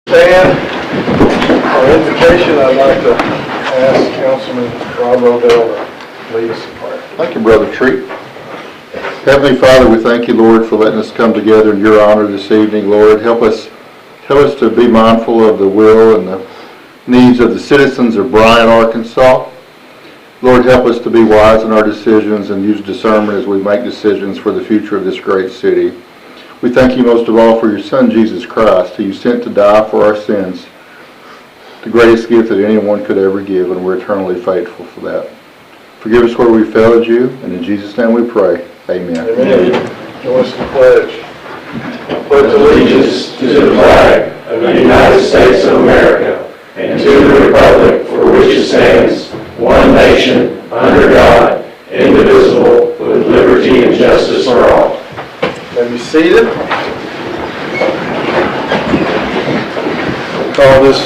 Stand. On invitation, I'd like to ask Councilman Rob Rodell to lead us in prayer. Thank you, Brother Treat. Heavenly Father, we thank you, Lord, for letting us come together in your honor this evening. Lord, help us to be mindful of the will and the needs of the citizens of Bryant, Arkansas. Lord, help us to be wise in our decisions and use discernment as we make decisions for the future of this great city. We thank you most of all for your Son, Jesus Christ, who you sent to die for our sins, the greatest gift that anyone could ever give, and we're eternally faithful for that. Forgive us where we failed you, and in Jesus' name we pray. Amen. Amen. Join us in the pledge. I pledge allegiance to the flag of the United States of America and to the republic for which it stands, one nation, under God, indivisible, with liberty and justice for all. May be seated. We'll call this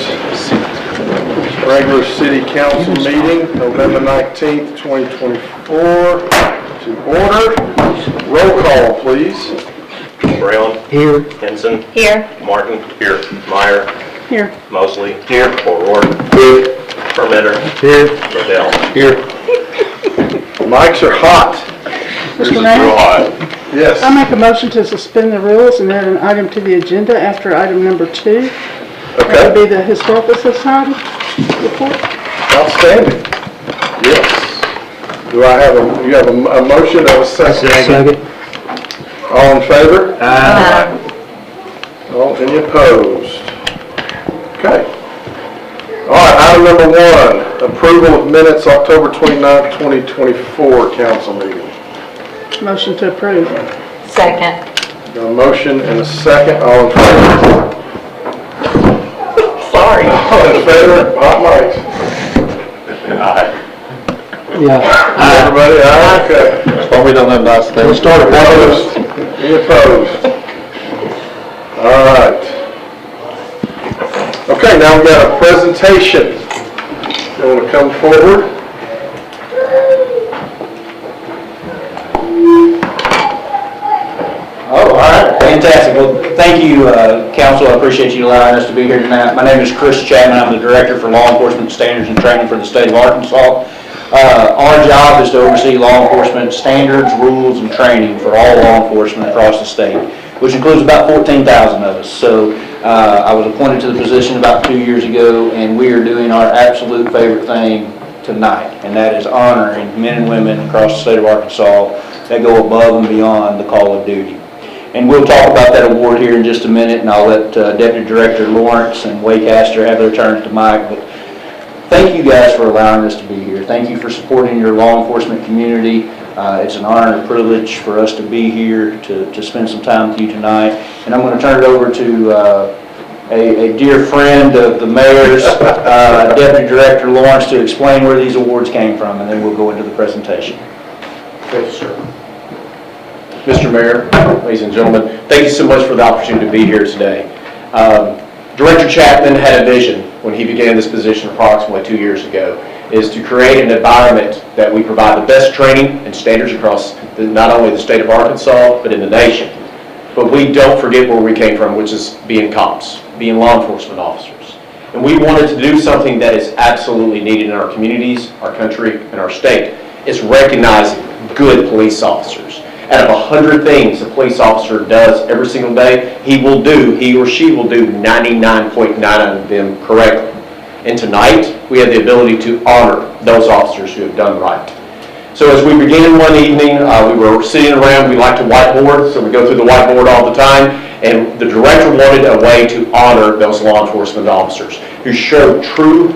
regular city council meeting, November 19th, 2024, to order. Roll call, please. Brown. Here. Henson. Here. Martin. Here. Meyer. Here. Mosley. Here. O'Rourke. Here. Permitter. Here. Rodell. Here. Mics are hot. Mr. Mayor, Yes. I make a motion to suspend the rules and add an item to the agenda after item number 2. That would Okay. be the Historical Society report. Outstanding. Yes. Do I have you have a motion and a second? Second. All in favor? All any opposed? Okay. All right, item number 1, approval of minutes, October 29th, 2024, council meeting. Motion to approve. Second. Got a motion and a second, all in favor? Sorry. All in favor? Hot mics. Aye. Yeah. Everybody, aye? Okay. That's why we don't have nice things. We'll start at Opposed? Any opposed? All right. Okay, now we've got a presentation. You want to come forward? All right, fantastic. Well, thank you, Council. I appreciate you allowing us to be here tonight. My name is Chris Chapman. I'm the Director for Law Enforcement Standards and Training for the State of Arkansas. Our job is to oversee law enforcement standards, rules, and training for all law enforcement across the state, which includes about 14,000 of us. So I was appointed to the position about 2 years ago, and we are doing our absolute favorite thing tonight, and that is honoring men and women across the state of Arkansas that go above and beyond the call of duty. And we'll talk about that award here in just a minute, and I'll let Deputy Director Lawrence and Waycaster have their turn at the mic. But thank you guys for allowing us to be here. Thank you for supporting your law enforcement community. It's an honor and a privilege for us to be here to spend some time with you tonight. And I'm going to turn it over to a dear friend of the mayor's, Deputy Director Lawrence, to explain where these awards came from, and then we'll go into the presentation. Thank you, sir. Mr. Mayor, ladies and gentlemen, thank you so much for the opportunity to be here today. Director Chapman had a vision when he began this position approximately 2 years ago, is to create an environment that we provide the best training and standards across not only the state of Arkansas, but in the nation. But we don't forget where we came from, which is being cops, being law enforcement officers. And we wanted to do something that is absolutely needed in our communities, our country, and our state. It's recognizing good police officers. Out of 100 things a police officer does every single day, he or she will do 99.9 of them correctly. And tonight, we have the ability to honor those officers who have done right. So as we began one evening, we were sitting around, we like to whiteboard, so we go through the whiteboard all the time, and the director wanted a way to honor those law enforcement officers who showed true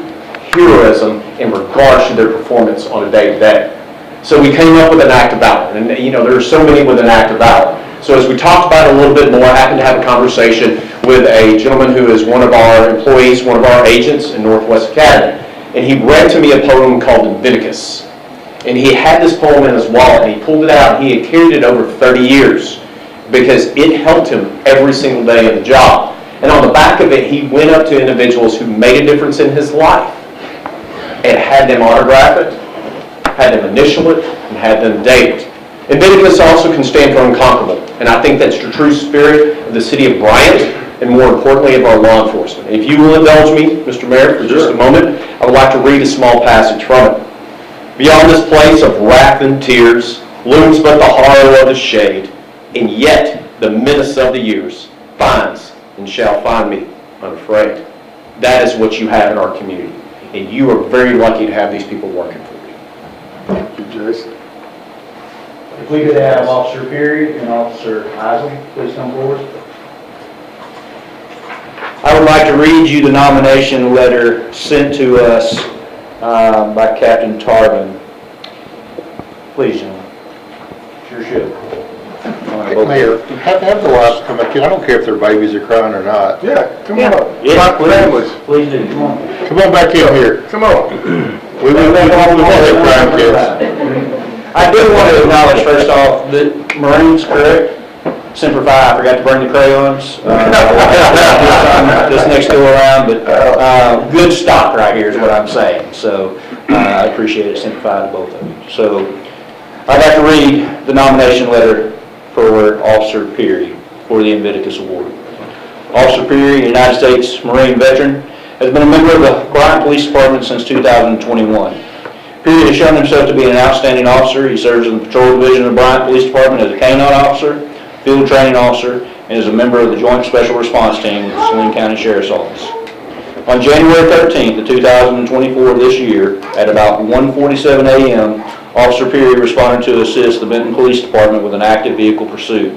heroism in regards to their performance on a day-to-day. So we came up with an act of valor, and there are so many with an act of valor. So as we talked about it a little bit more, I happened to have a conversation with a gentleman who is one of our employees, one of our agents in Northwest Academy, and he read to me a poem called Leviticus. And he had this poem in his wallet, and he pulled it out, and he had carried it over 30 years because it helped him every single day of the job. And on the back of it, he went up to individuals who made a difference in his life and had them autograph it, had them initial it, and had them date it. And Leviticus also can stand for unconquerable. And I think that's the true spirit of the city of Bryant and more importantly, of our law enforcement. If you will indulge me, Mr. Mayor, for just a moment, I would like to read a small passage from it. Beyond this place of wrath and tears looms but the horror of the shade, and yet the menace of the years finds and shall find me unafraid. That is what you have in our community, and you are very lucky to have these people working for you. Thank you, Jason. If we could have Officer Perry and Officer Isel, please come forward. I would like to read you the nomination letter sent to us by Captain Tarvin. Please, gentlemen. Sure should. Mayor, have the wives come up here. I don't care if their babies are crying or not. Yeah, come on. Yeah, Talk to families. Please do, come on. Come on back in here. Come on. We want their crying kids. I do want to acknowledge first off that Marines, correct? Semper Fi, I forgot to bring the crayons. Just next door around, but good stock right here is what I'm saying. So I appreciate it, Semper Fi to both of you. So I'd like to read the nomination letter for Officer Peary for the Invictus Award. Officer Peary, a United States Marine veteran, has been a member of the Bryant Police Department since 2021. Peary has shown himself to be an outstanding officer. He serves in the Patrol Division of the Bryant Police Department as a canine officer, field training officer, and is a member of the Joint Special Response Team with the Saline County Sheriff's Office. On January 13th of 2024 this year, at about 1:47 a.m., Officer Peary responded to assist the Benton Police Department with an active vehicle pursuit.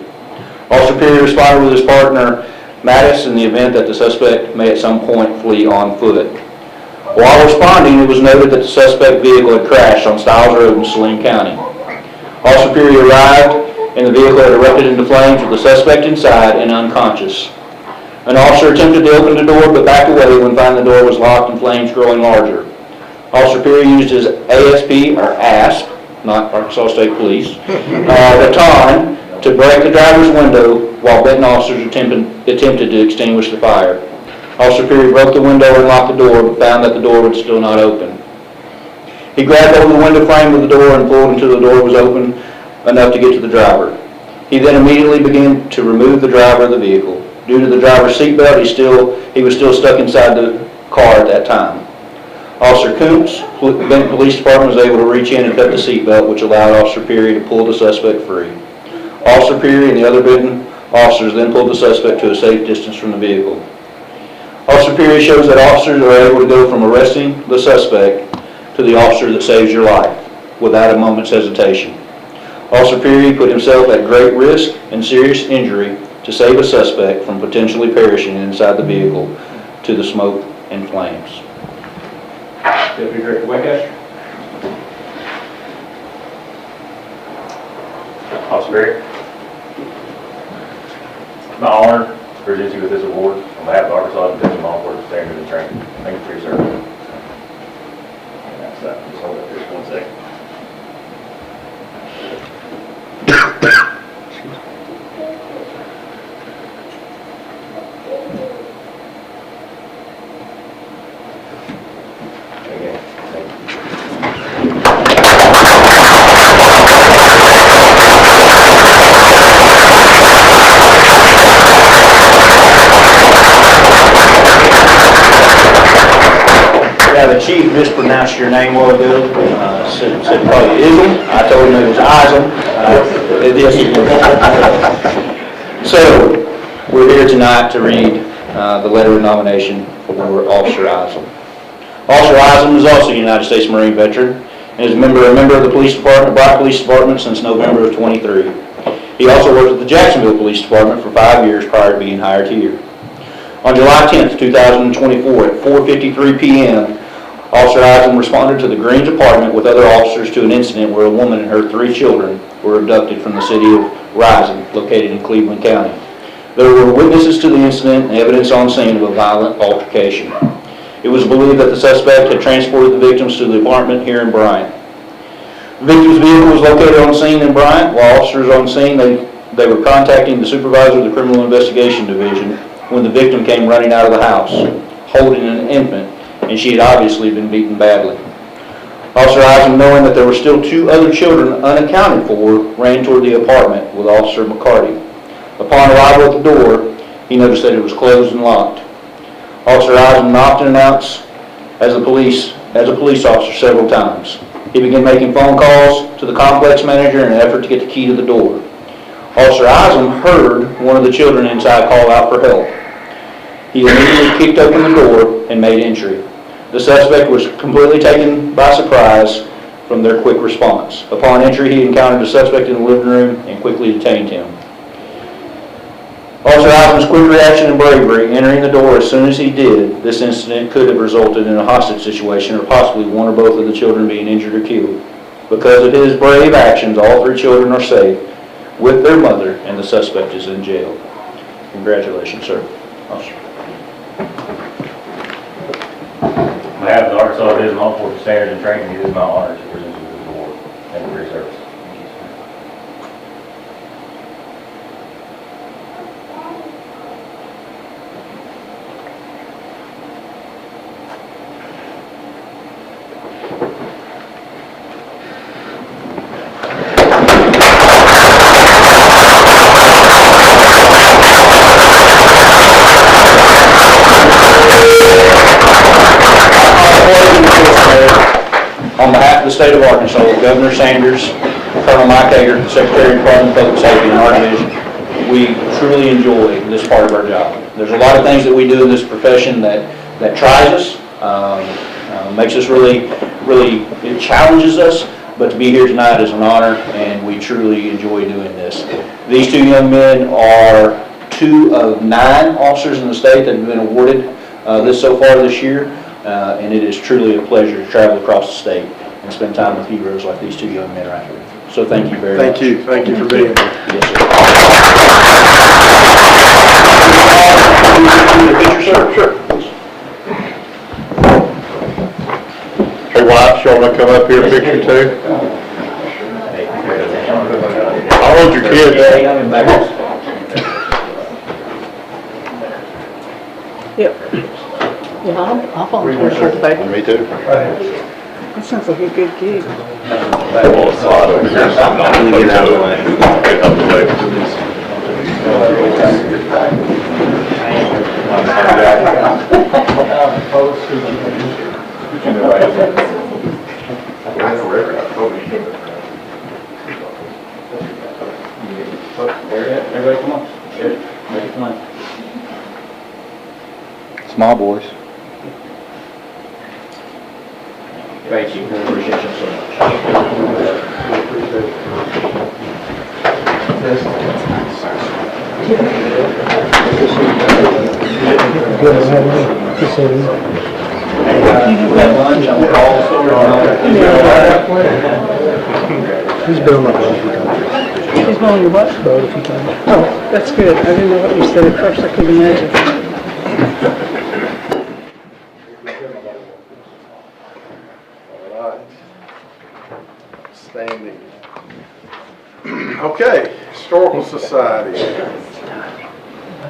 Officer Peary responded with his partner, Mattis, in the event that the suspect may at some point flee on foot. While responding, it was noted that the suspect vehicle had crashed on Stiles Road in Saline County. Officer Peary arrived, and the vehicle had erupted into flames with the suspect inside and unconscious. An officer attempted to open the door but backed away when finding the door was locked and flames growing larger. Officer Peary used his ASP, or ASP, not Arkansas State Police, baton to break the driver's window while Benton officers attempted to extinguish the fire. Officer Peary broke the window and locked the door but found that the door would still not open. He grabbed over the window frame of the door and pulled until the door was open enough to get to the driver. He then immediately began to remove the driver of the vehicle. Due to the driver's seatbelt, he was still stuck inside the car at that time. Officer Koontz, Benton Police Department, was able to reach in and cut the seatbelt, which allowed Officer Peary to pull the suspect free. Officer Peary and the other Benton officers then pulled the suspect to a safe distance from the vehicle. Officer Peary shows that officers are able to go from arresting the suspect to the officer that saves your life without a moment's hesitation. Officer Peary put himself at great risk and serious injury to save a suspect from potentially perishing inside the vehicle to the smoke and flames. Deputy Director Waycaster. Officer Perry, it's my honor to present you with this award on behalf of Arkansas Division of Law Enforcement Standards and Training. Thank you for your service. And that's that. Just hold it just 1 second. Again, thank you. Yeah, the chief mispronounced your name a while ago, said probably Ism. I told him it was Ism. So, we're here tonight to read the letter of nomination for Officer Ism. Officer Ism is also a United States Marine veteran and is a member of the Police Department, Bryant Police Department, since November of 23. He also worked at the Jacksonville Police Department for 5 years prior to being hired here. On July 10th, 2024, at 4:53 p.m., Officer Isam responded to the Greens apartment with other officers to an incident where a woman and her 3 children were abducted from the city of Rising, located in Cleveland County. There were witnesses to the incident and evidence on scene of a violent altercation. It was believed that the suspect had transported the victims to the apartment here in Bryant. The victim's vehicle was located on scene in Bryant. While officers on scene, they were contacting the supervisor of the Criminal Investigation Division when the victim came running out of the house, holding an infant, and she had obviously been beaten badly. Officer Eisen, knowing that there were still 2 other children unaccounted for, ran toward the apartment with Officer McCarty. Upon arrival at the door, He noticed that it was closed and locked. Officer Eisen knocked and announced as a police officer several times. He began making phone calls to the complex manager in an effort to get the key to the door. Officer Eisen heard one of the children inside call out for help. He immediately kicked open the door and made entry. The suspect was completely taken by surprise from their quick response. Upon entry, he encountered the suspect in the living room and quickly detained him. Officer Eisen's quick reaction and bravery, entering the door as soon as he did, this incident could have resulted in a hostage situation or possibly one or both of the children being injured or killed. Because of his brave actions, all 3 children are safe with their mother, and the suspect is in jail. Congratulations, sir. Officer. On behalf of the Arkansas Division of Law Enforcement Standards and Training, it is my honor to present you with this award. Thank you for your service. On behalf of the state of Arkansas, Governor Sanders, Colonel Mike Hager, Secretary of Department of Public Safety, and our division, we truly enjoy this part of our job. There's a lot of things that we do in this profession that tries us, makes us really, it challenges us, but to be here tonight is an honor, and we truly enjoy doing this. These 2 young men are 2 of 9 officers in the state that have been awarded this so far this year. And it is truly a pleasure to travel across the state and spend time with heroes like these 2 young men right here. So thank you very much. Thank you for being here. Yes, sir. Sure. Hey, wife, you want to come up here and picture too? How old your kids? Yep. Yeah, I'll volunteer for the baby. Me too. That sounds like a good gig. Everybody come on. Make it fun. Small boys. Thank you. We appreciate you so much. Lunch, I'm He's been on my boat a few times. He's going on your what? Boat a few times. Oh, that's good. I didn't know what you said at first. I couldn't imagine. All right. Standing. Okay, Historical Society.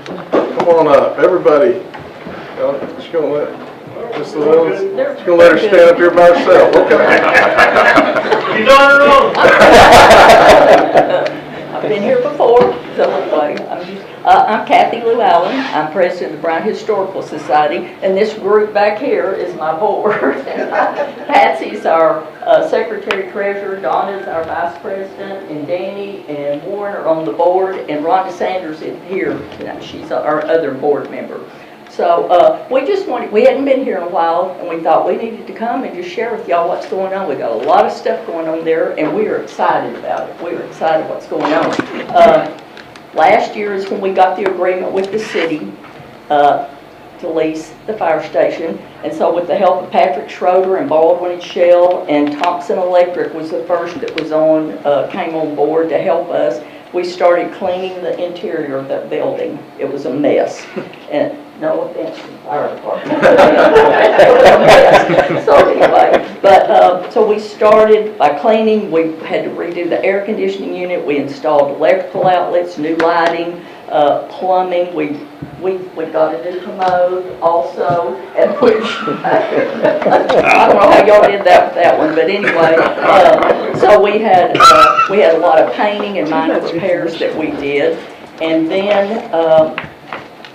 Come on up, everybody. Just gonna let her stand up here by herself, okay? She's on her own. I've been here before, so I'm Kathy Lou Allen. I'm president of the Bryant Historical Society, and this group back here is my board. Patsy's our secretary treasurer, Donna's our vice president, and Danny and Warren are on the board, and Rhonda Sanders is here. She's our other board member. So we hadn't been here in a while, and we thought we needed to come and just share with y'all what's going on. We got a lot of stuff going on there, and we are excited about it. We are excited what's going on. Last year is when we got the agreement with the city to lease the fire station, and so with the help of Patrick Schroeder and Baldwin and Shell and Thompson Electric was the first that was came on board to help us. We started cleaning the interior of that building. It was a mess. And no offense to the fire department. It was a mess. So anyway, so we started by cleaning. We had to redo the air conditioning unit. We installed electrical outlets, new lighting, plumbing. We got a new commode also, and which I don't know how y'all did that one, but anyway, so we had a lot of painting and minor repairs that we did, and then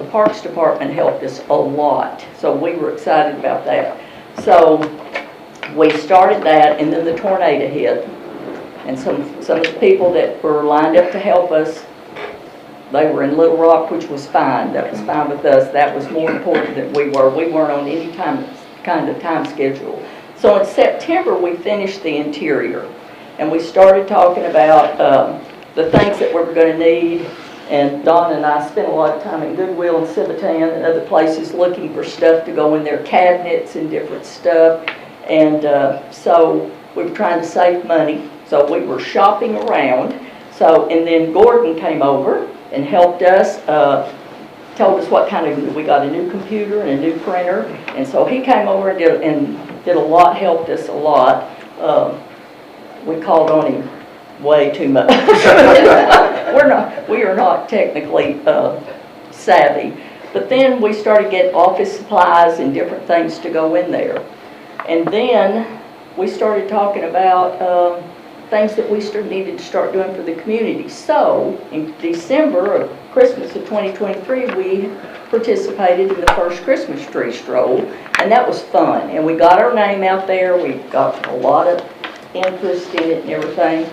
the Parks Department helped us a lot, so we were excited about that. So we started that, and then the tornado hit. And some of the people that were lined up to help us, they were in Little Rock, which was fine. That was fine with us. That was more important than we were. We weren't on any kind of time schedule. So in September, we finished the interior. And we started talking about the things that we were going to need. And Donna and I spent a lot of time at Goodwill and Civitan and other places looking for stuff to go in their cabinets and different stuff. And so we were trying to save money. So we were shopping around. So, and then Gordon came over and helped us, told us what kind of, we got a new computer and a new printer. And so he came over and did a lot, helped us a lot. We called on him way too much. We are not technically savvy. But then we started getting office supplies and different things to go in there. And then we started talking about things that we needed to start doing for the community. So in December of Christmas of 2023, we participated in the first Christmas tree stroll, and that was fun. And we got our name out there. We got a lot of interest in it and everything.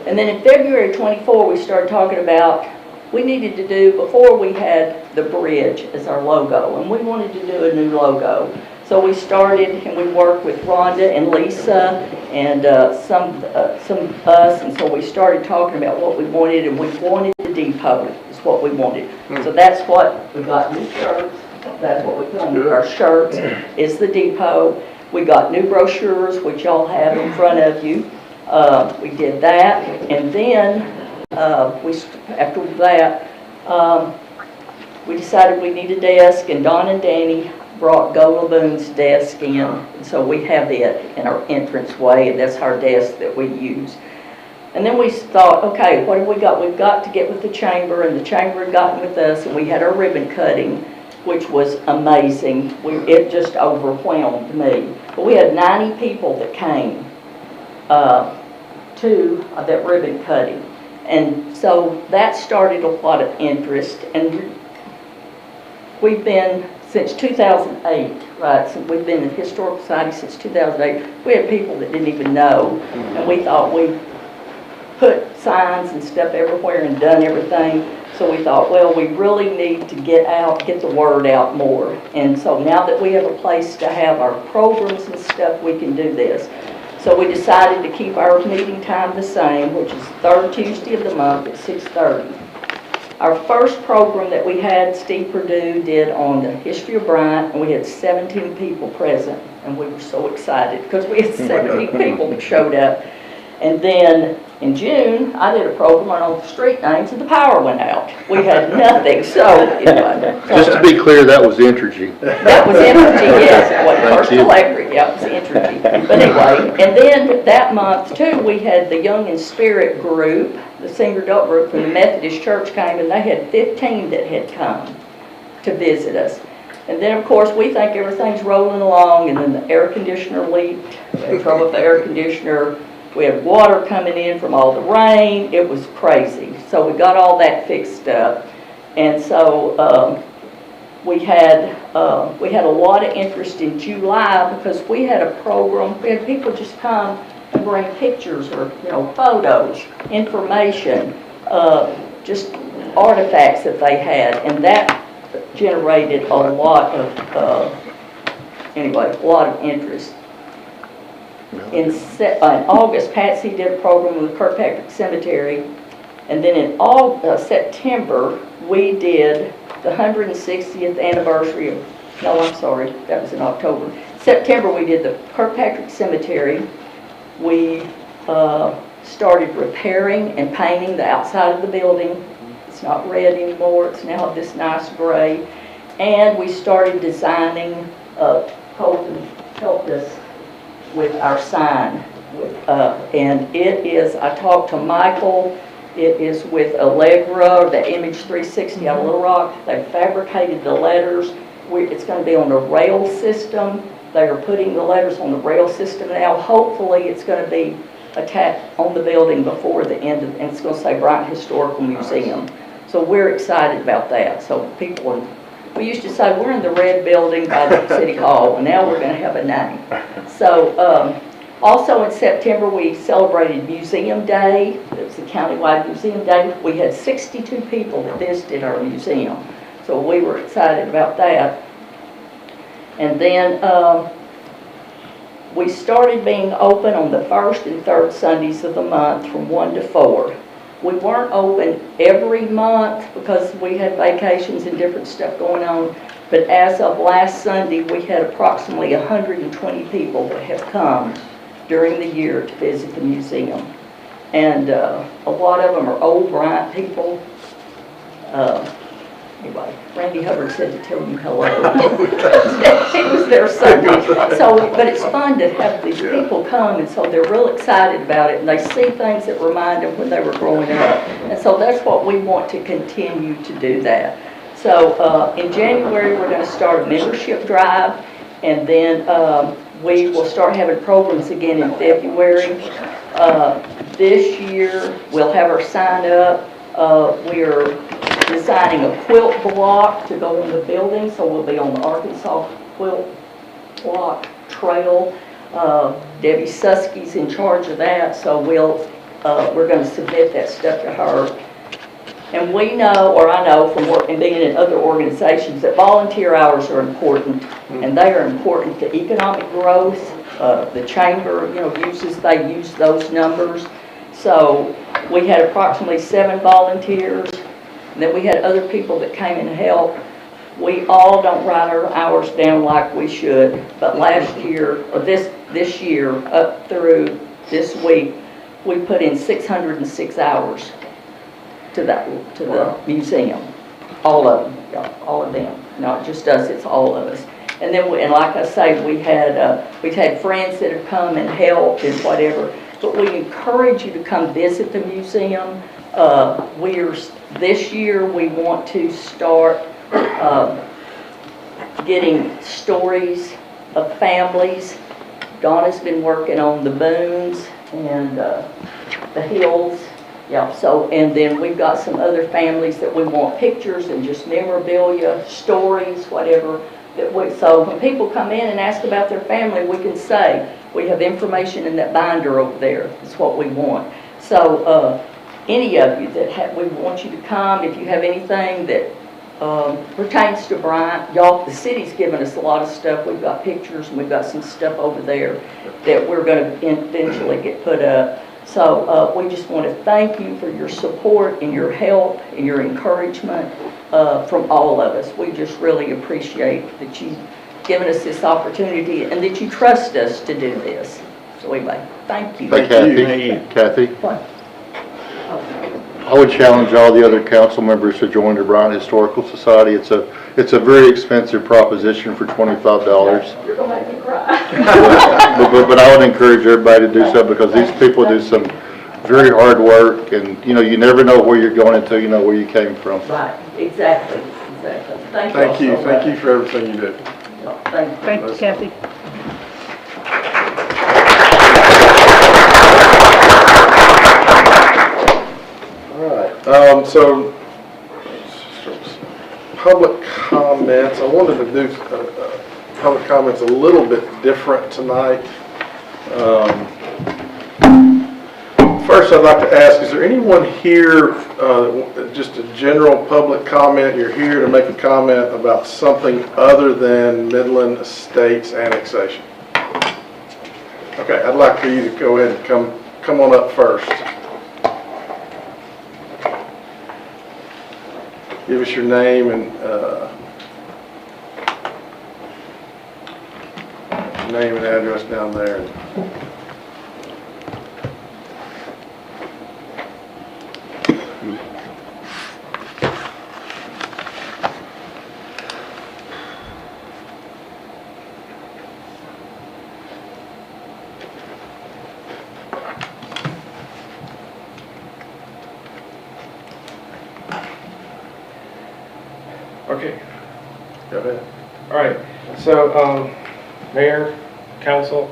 And then in February 24, we started talking about we needed to do, before we had the bridge as our logo, and we wanted to do a new logo. So we started and we worked with Rhonda and Lisa and some of us, and so we started talking about what we wanted, and we wanted the depot is what we wanted. So that's what we got, new shirts. That's what we put on our shirts is the depot. We got new brochures, which y'all have in front of you. We did that, and then after that, we decided we needed a desk, and Don and Danny brought Go Laboon's desk in, and so we have it in our entranceway, and that's our desk that we use. And then we thought, okay, what have we got? We've got to get with the chamber, and the chamber had gotten with us, and we had our ribbon cutting, which was amazing. It just overwhelmed me. But we had 90 people that came to that ribbon cutting. And so that started a lot of interest, and we've been, since 2008, right, so we've been in the Historical Society since 2008, we had people that didn't even know, and we thought we put signs and stuff everywhere and done everything, so we thought, well, we really need to get the word out more. And so now that we have a place to have our programs and stuff, we can do this. So we decided to keep our meeting time the same, which is third Tuesday of the month at 6:30. Our first program that we had, Steve Perdue did on the history of Bryant, and we had 17 people present, and we were so excited because we had 17 people that showed up. And then in June, I did a program on all the street names, and the power went out. We had nothing, so anyway. Just to be clear, that was Entergy. That was Entergy, yes. It wasn't Thank First you. Electric, yeah, it was Entergy. But anyway, and then that month too, we had the Young in Spirit group, the senior adult group from the Methodist Church came, and they had 15 that had come to visit us. And then, of course, we think everything's rolling along, and then the air conditioner leaked. We had trouble with the air conditioner. We had water coming in from all the rain. It was crazy. So we got all that fixed up. And so we had a lot of interest in July because we had a program. We had people just come and bring pictures or, photos, information, just artifacts that they had. And that generated a lot of, a lot of interest. In August, Patsy did a program with Kirkpatrick Cemetery, and then in September, we did the 160th anniversary of, no, I'm sorry, that was in October. September, we did the Kirkpatrick Cemetery. We started repairing and painting the outside of the building. It's not red anymore, it's now this nice gray. And we started designing, Colton helped us with our sign. And it is, I talked to Michael, it is with Allegra, or the Image 360 out of Little Rock. They fabricated the letters. It's going to be on the rail system. They are putting the letters on the rail system now. Hopefully it's going to be attached on the building before the end of, and it's going to say Bryant Historical Museum. So we're excited about that. So people We used to say, we're in the red building by the city hall, and now we're gonna have a name. So, also in September, we celebrated Museum Day. It was a countywide museum day. We had 62 people that visited our museum, so we were excited about that. And then we started being open on the first and third Sundays of the month from 1 to 4. We weren't open every month because we had vacations and different stuff going on, but as of last Sunday, we had approximately 120 people that have come during the year to visit the museum. And a lot of them are old Bryant people. Anyway, Randy Hubbard said to tell you hello. He was there Sunday. So, but it's fun to have these people come, and so they're real excited about it, and they see things that remind them when they were growing up. And so that's what we want to continue to do that. So in January, we're going to start a membership drive, and then we will start having programs again in February. This year, we'll have our sign up. We are designing a quilt block to go in the building, so we'll be on the Arkansas Quilt Block Trail. Debbie Susky's in charge of that, so we're going to submit that stuff to her. And we know, or I know from working being in other organizations, that volunteer hours are important, and they are important to economic growth. The chamber, they use those numbers. So we had approximately 7 volunteers. And then we had other people that came in to help. We all don't write our hours down like we should, but last year, or this year, up through this week, we put in 606 hours to the museum. All of them, yeah, all of them. Not just us, it's all of us. And then, and like I say, we've had friends that have come and helped and whatever. But we encourage you to come visit the museum. This year we want to start getting stories of families. Donna's been working on the Boones and the Hills. Yeah, so, and then we've got some other families that we want pictures and just memorabilia, stories, whatever. So when people come in and ask about their family, we can say, we have information in that binder over there. That's what we want. So any of you that we want you to come. If you have anything that pertains to Bryant, y'all, the city's given us a lot of stuff. We've got pictures and we've got some stuff over there that we're going to eventually get put up. So we just want to thank you for your support and your help and your encouragement from all of us. We just really appreciate that you've given us this opportunity and that you trust us to do this. So anyway, thank you. Kathy. What? I would challenge all the other council members to join the Bryant Historical Society. It's a very expensive proposition for $25. You're gonna make me cry. but I would encourage everybody to do so, because these people do some very hard work, and you never know where you're going until you know where you came from. Right, exactly. Thank you for everything you do. Thank you, Kathy. All right, so public comments. I wanted to do public comments a little bit different tonight. First, I'd like to ask, is there anyone here, just a general public comment, you're here to make a comment about something other than Midland Estates annexation? Okay, I'd like for you to go ahead and come on up first. Give us your name and address down there. Okay. Go ahead. All right. So, Mayor, Council,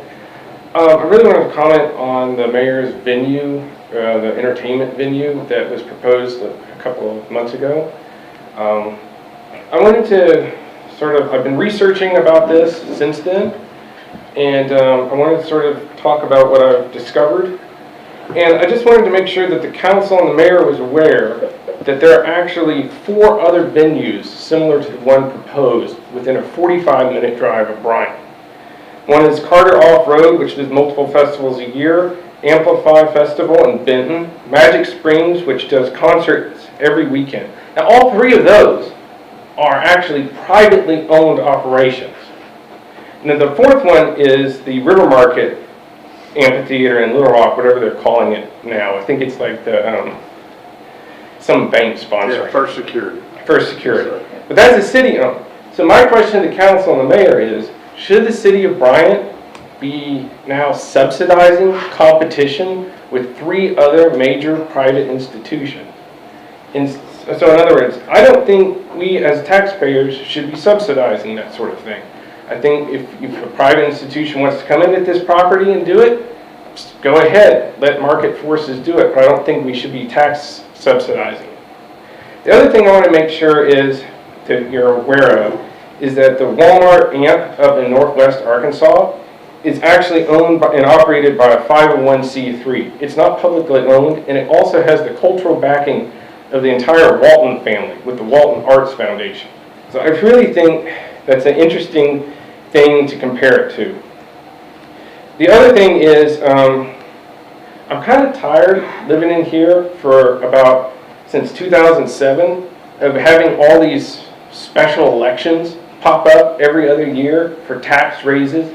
I really wanted to comment on the mayor's venue, the entertainment venue that was proposed a couple of months ago. I wanted to I've been researching about this since then, and I wanted to sort of talk about what I've discovered. And I just wanted to make sure that the council and the mayor was aware that there are actually 4 other venues similar to the one proposed within a 45-minute drive of Bryan. One is Carter Off-Road, which does multiple festivals a year, Amplify Festival in Benton, Magic Springs, which does concerts every weekend. Now, all 3 of those are actually privately owned operations. And then the 4th one is the River Market Amphitheater in Little Rock, whatever they're calling it now. I think it's like the some bank sponsor. Yeah, First Security. First Security. But that's a city-owned. So my question to the council and the mayor is, should the city of Bryant be now subsidizing competition with 3 other major private institutions? So in other words, I don't think we as taxpayers should be subsidizing that sort of thing. I think if a private institution wants to come in at this property and do it, go ahead, let market forces do it, but I don't think we should be tax subsidizing it. The other thing I want to make sure is that you're aware of is that the Walmart AMP up in Northwest Arkansas is actually owned by, and operated by a 501c3. It's not publicly owned, and it also has the cultural backing of the entire Walton family with the Walton Arts Foundation. So I really think that's an interesting thing to compare it to. The other thing is, I'm kind of tired living in here since 2007 of having all these special elections pop up every other year for tax raises,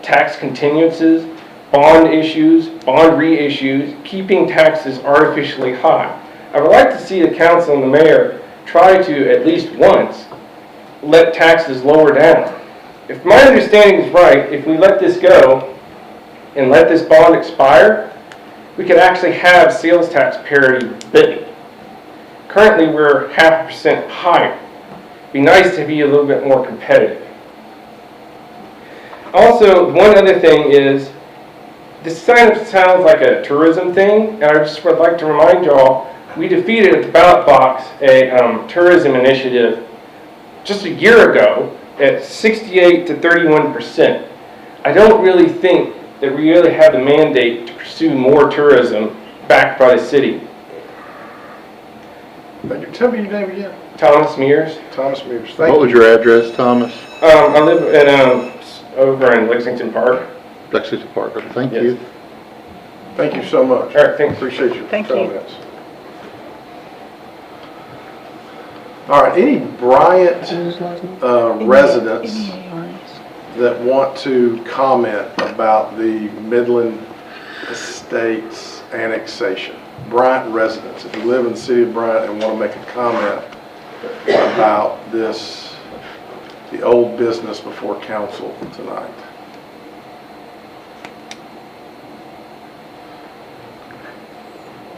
tax continuances, bond issues, bond reissues, keeping taxes artificially high. I would like to see the council and the mayor try to, at least once, let taxes lower down. If my understanding is right, if we let this go and let this bond expire, we could actually have sales tax parity bitten. Currently, we're 0.5% higher. It'd be nice to be a little bit more competitive. Also, one other thing is, this kind of sounds like a tourism thing, and I just would like to remind y'all, we defeated at the ballot box a tourism initiative just a year ago at 68 to 31%. I don't really think that we really have the mandate to pursue more tourism backed by the city. Tell me your name again. Thomas Mears. Thomas Mears. Thank What you. was your address, Thomas? I live at over in Lexington Park. Lexington Park. Thank Yes. you. Thank you so much. All right, thanks. Appreciate your Thank you. comments. All right, any Bryant residents that want to comment about the Midland Estates annexation? Bryant residents, if you live in the city of Bryant and want to make a comment about this, the old business before council tonight.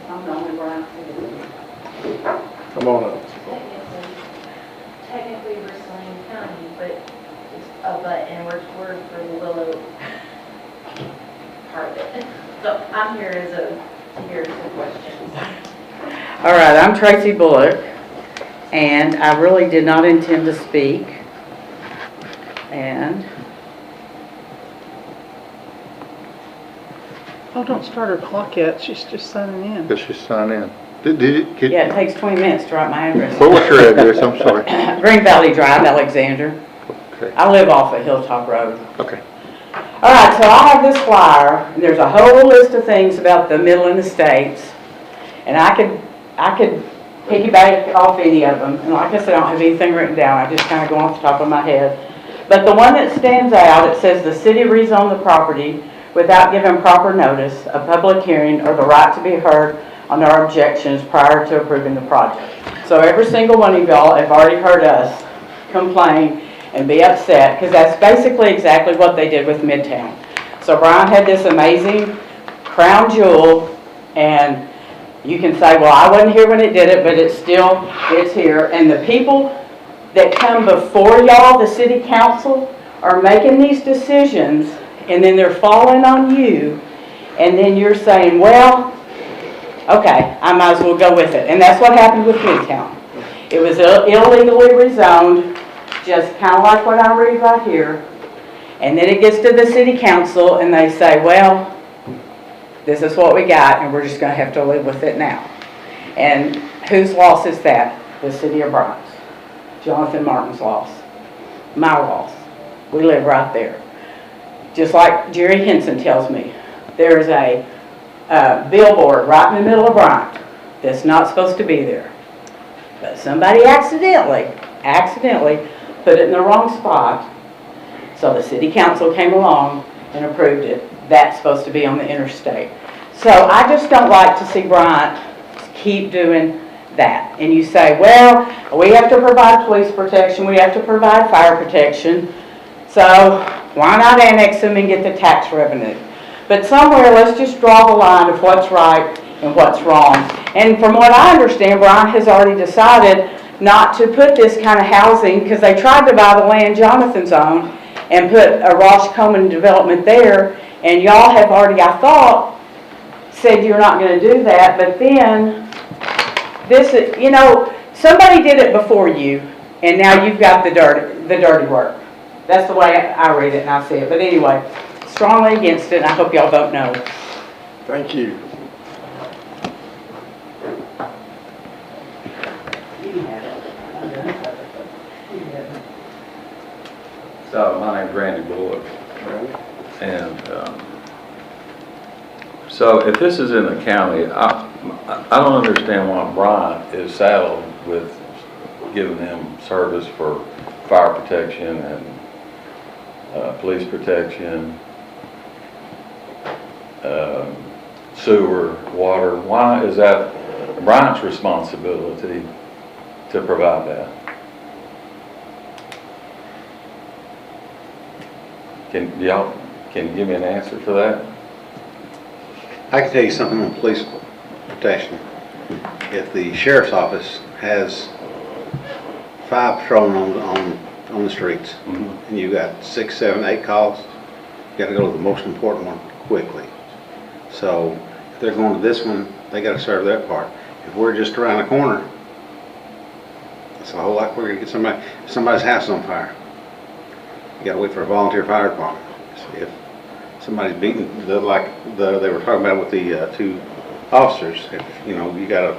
I'm the only Bryant citizen. Come on up. Technically, we're Saline County, but it's and we're for the Willow part of it. So I'm here to hear some questions. All right, I'm Tracy Bullock, and I really did not intend to speak. And Oh, don't start her clock yet. She's just signing in. Let's just sign in. Could- yeah, it takes 20 minutes to write my address. What was your address? I'm sorry. Green Valley Drive, Alexander. Okay. I live off of Hilltop Road. Okay. All right, so I have this flyer, and there's a whole list of things about the Midland Estates, and I could piggyback off any of them. And like I said, I don't have anything written down. I just kind of go off the top of my head. But the one that stands out, it says the city rezoned the property without giving proper notice, a public hearing, or the right to be heard on our objections prior to approving the project. So every single one of y'all have already heard us complain and be upset, because that's basically exactly what they did with Midtown. So Brian had this amazing crown jewel, and you can say, well, I wasn't here when it did it, but it's here. And the people that come before y'all, the city council, are making these decisions, and then they're falling on you, and then you're saying, well, okay, I might as well go with it. And that's what happened with Midtown. It was illegally rezoned, just kind of like what I read right here. And then it gets to the city council and they say, well, this is what we got and we're just gonna have to live with it now. And whose loss is that? The city of Bryant. Jonathan Martin's loss. My loss. We live right there. Just like Jerry Henson tells me, there's a billboard right in the middle of Bryant that's not supposed to be there. But somebody accidentally put it in the wrong spot. So the city council came along and approved it. That's supposed to be on the interstate. So I just don't like to see Bryant keep doing that. And you say, well, we have to provide police protection, we have to provide fire protection, so why not annex them and get the tax revenue? But somewhere, let's just draw the line of what's right and what's wrong. And from what I understand, Bryant has already decided not to put this kind of housing, because they tried to buy the land Jonathan's owned and put a Ross Coleman development there, and y'all have already, I thought, said you're not going to do that, but then this is, you know, somebody did it before you, and now you've got the dirty work. That's the way I read it and I see it. But anyway, strongly against it, and I hope y'all vote no. Thank you. So, my name's Randy Bullock. And so if this is in the county, I don't understand why Bryant is saddled with giving them service for fire protection and police protection, sewer, water. Why is that Bryant's responsibility to provide that? Can you give me an answer for that? I can tell you something on police protection. If the sheriff's office has 5 patrolling on the streets, and you got 6, 7, 8 calls, you got to go to the most important one quickly. So if they're going to this one, they got to serve that part. If we're just around the corner, it's a whole lot quicker to get somebody's house on fire. You got to wait for a volunteer fire department. If somebody's beaten, they were talking about with the 2 officers, if you know you got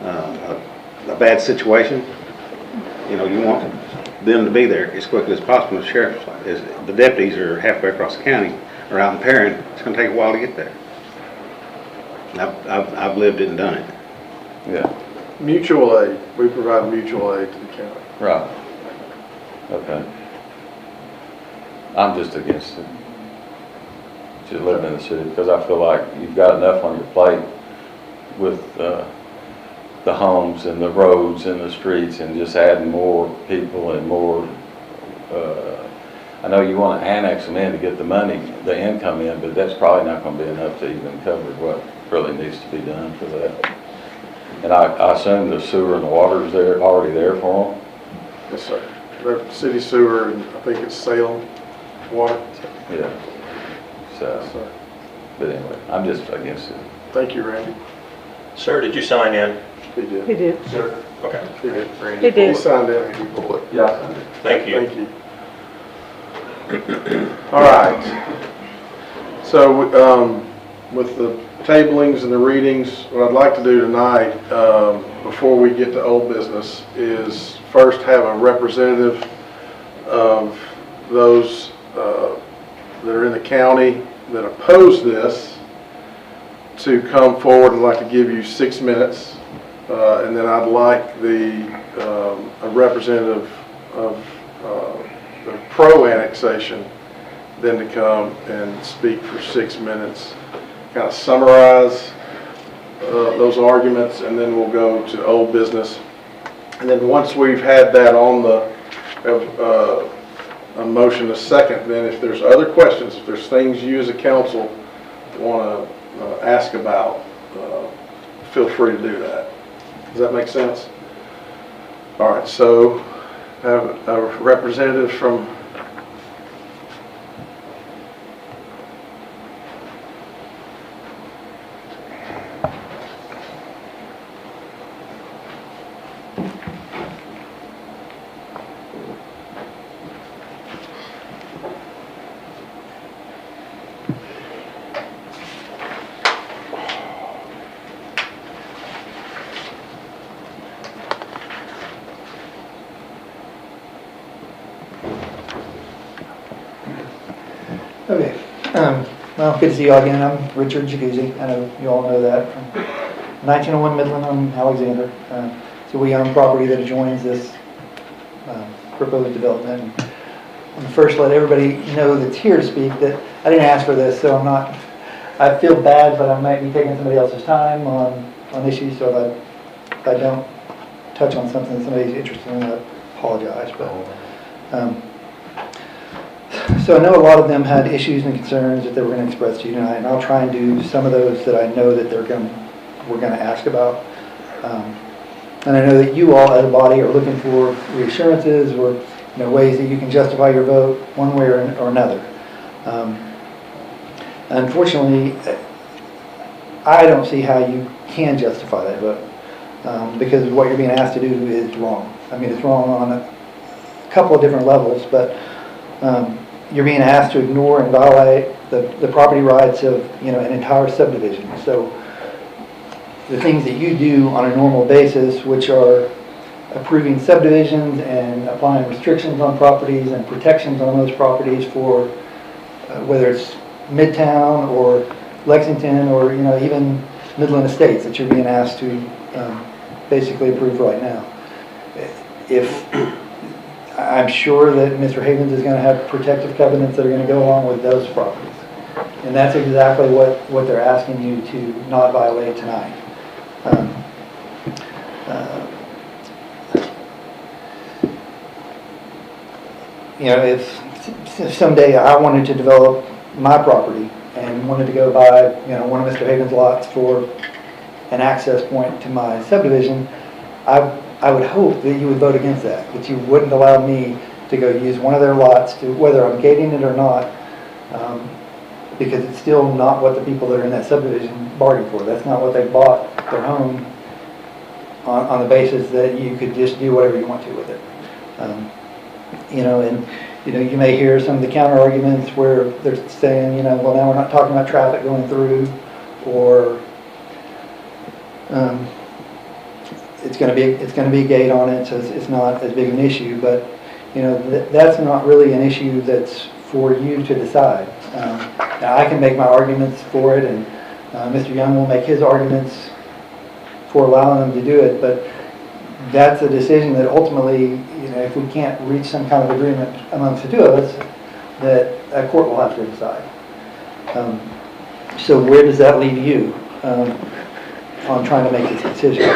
a bad situation, you know you want them to be there as quickly as possible. The sheriff, the deputies are halfway across the county, or out in Perrin. It's going to take a while to get there. I've lived it and done it. Yeah. Mutual aid. We provide mutual aid to the county. Right. Okay. I'm just against it. Just living in the city, because I feel like you've got enough on your plate with the homes and the roads and the streets, and just adding more people and more. I know you want to annex them in to get the money, the income in, but that's probably not going to be enough to even cover what really needs to be done for that. And I assume the sewer and the water is there, already there for them? Yes, sir. They're city sewer, and I think it's Salem water. Yeah. So, but anyway, I'm just against it. Thank you, Randy. Sir, did you sign in? He did. He did. Sir? Okay. He did. He did. He signed in. Yeah, I signed it. Thank you. Thank you. All right. So, with the tablings and the readings, what I'd like to do tonight, before we get to old business, is first have a representative of those that are in the county that oppose this to come forward. I'd like to give you 6 minutes, and then I'd like a representative of the pro-annexation then to come and speak for 6 minutes, kind of summarize those arguments, and then we'll go to old business. And then once we've had that on a motion, a second, then if there's other questions, if there's things you as a council want to ask about, feel free to do that. Does that make sense? All right, so have a representative from Well, good to see you all again. I'm Richard Jacuzzi. I know you all know that from 1901 Midland on Alexander. So we own property that adjoins this proposed development. And first, let everybody know that's here to speak that I didn't ask for this, so I feel bad, but I might be taking somebody else's time on issues, so if I don't touch on something that somebody's interested in, I apologize. But so I know a lot of them had issues and concerns that they were going to express to you tonight, and I'll try and do some of those that I know that we're going to ask about. And I know that you all as a body are looking for reassurances or ways that you can justify your vote one way or another. Unfortunately, I don't see how you can justify that vote because what you're being asked to do is wrong. I mean, it's wrong on a couple of different levels, but you're being asked to ignore and violate the property rights of an entire subdivision. So the things that you do on a normal basis, which are approving subdivisions and applying restrictions on properties and protections on those properties for whether it's Midtown or Lexington or even Midland Estates that you're being asked to basically approve right now. If I'm sure that Mr. Havens is going to have protective covenants that are going to go along with those properties. And that's exactly what they're asking you to not violate tonight. If someday I wanted to develop my property and wanted to go buy one of Mr. Havens' lots for an access point to my subdivision, I would hope that you would vote against that you wouldn't allow me to go use one of their lots, to whether I'm gating it or not, because it's still not what the people that are in that subdivision bargained for. That's not what they bought their home on the basis that you could just do whatever you want to with it. You may hear some of the counter arguments where they're saying, well, now we're not talking about traffic going through, or it's going to be a gate on it, so it's not as big an issue. But that's not really an issue that's for you to decide. Now I can make my arguments for it, and Mr. Young will make his arguments for allowing them to do it. But that's a decision that ultimately, if we can't reach some kind of agreement amongst the two of us, that a court will have to decide. So where does that leave you on trying to make this decision?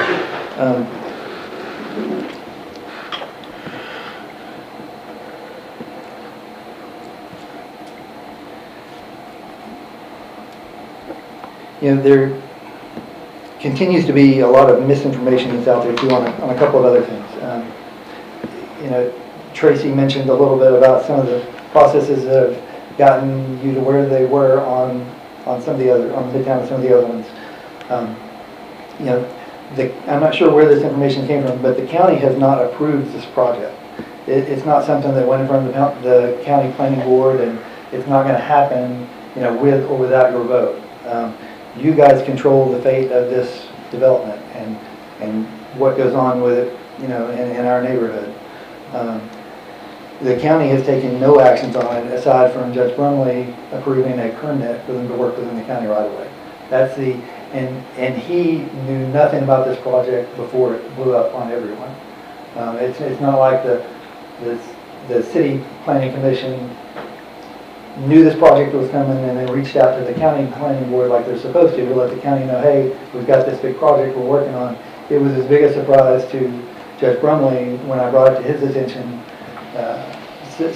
There continues to be a lot of misinformation that's out there too on a couple of other things. Tracy mentioned a little bit about some of the processes that have gotten you to where they were on some of the other, on Midtown and some of the other ones. I'm not sure where this information came from, but the county has not approved this project. It's not something that went in front of the county planning board, and it's not going to happen, with or without your vote. You guys control the fate of this development and what goes on with it, in our neighborhood. The county has taken no actions on it aside from Judge Brumley approving a permit for them to work within the county right away. That's and he knew nothing about this project before it blew up on everyone. It's not like the city planning commission knew this project was coming and they reached out to the county planning board like they're supposed to let the county know, hey, we've got this big project we're working on. It was as big a surprise to Judge Brumley when I brought it to his attention.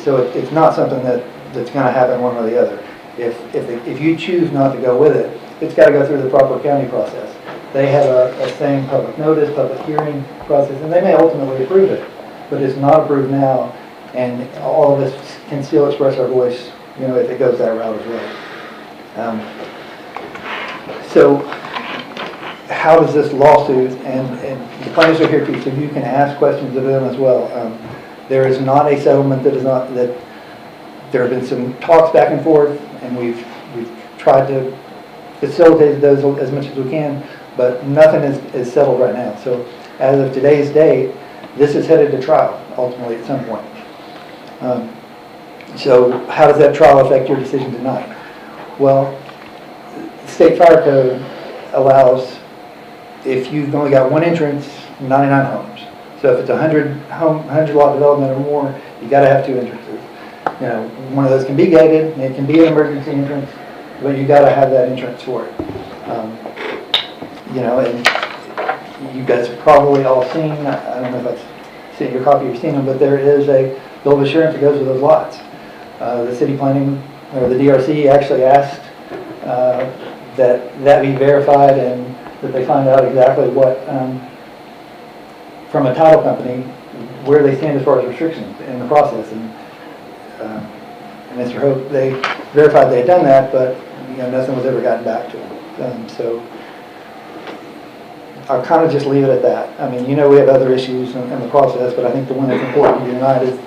So it's not something that's going to happen one or the other. If you choose not to go with it, it's got to go through the proper county process. They have a same public notice, public hearing process, and they may ultimately approve it, but it's not approved now, and all of us can still express our voice, if it goes that route as well. So how does this lawsuit, and the plaintiffs are here too, so you can ask questions of them as well. There is not a settlement that there have been some talks back and forth, and we've tried to facilitate those as much as we can, but nothing is settled right now. So as of today's date, this is headed to trial, ultimately at some point. So how does that trial affect your decision tonight? Well, state fire code allows, if you've only got one entrance, 99 homes. So if it's 100 lot development or more, you gotta have two entrances. You know, one of those can be gated, and it can be an emergency entrance, but you gotta have that entrance for it. You know, and you guys have probably all seen, I don't know if I've seen your copy, you've seen them, but there is a bill of assurance that goes with those lots. The city planning, or the DRC actually asked that be verified and that they find out exactly what, from a title company, where they stand as far as restrictions in the process. And Mr. Hope, they verified they had done that, but you know, nothing was ever gotten back to them. So I'll kind of just leave it at that. I mean, you know, we have other issues in the process, but I think the one that's important to you tonight is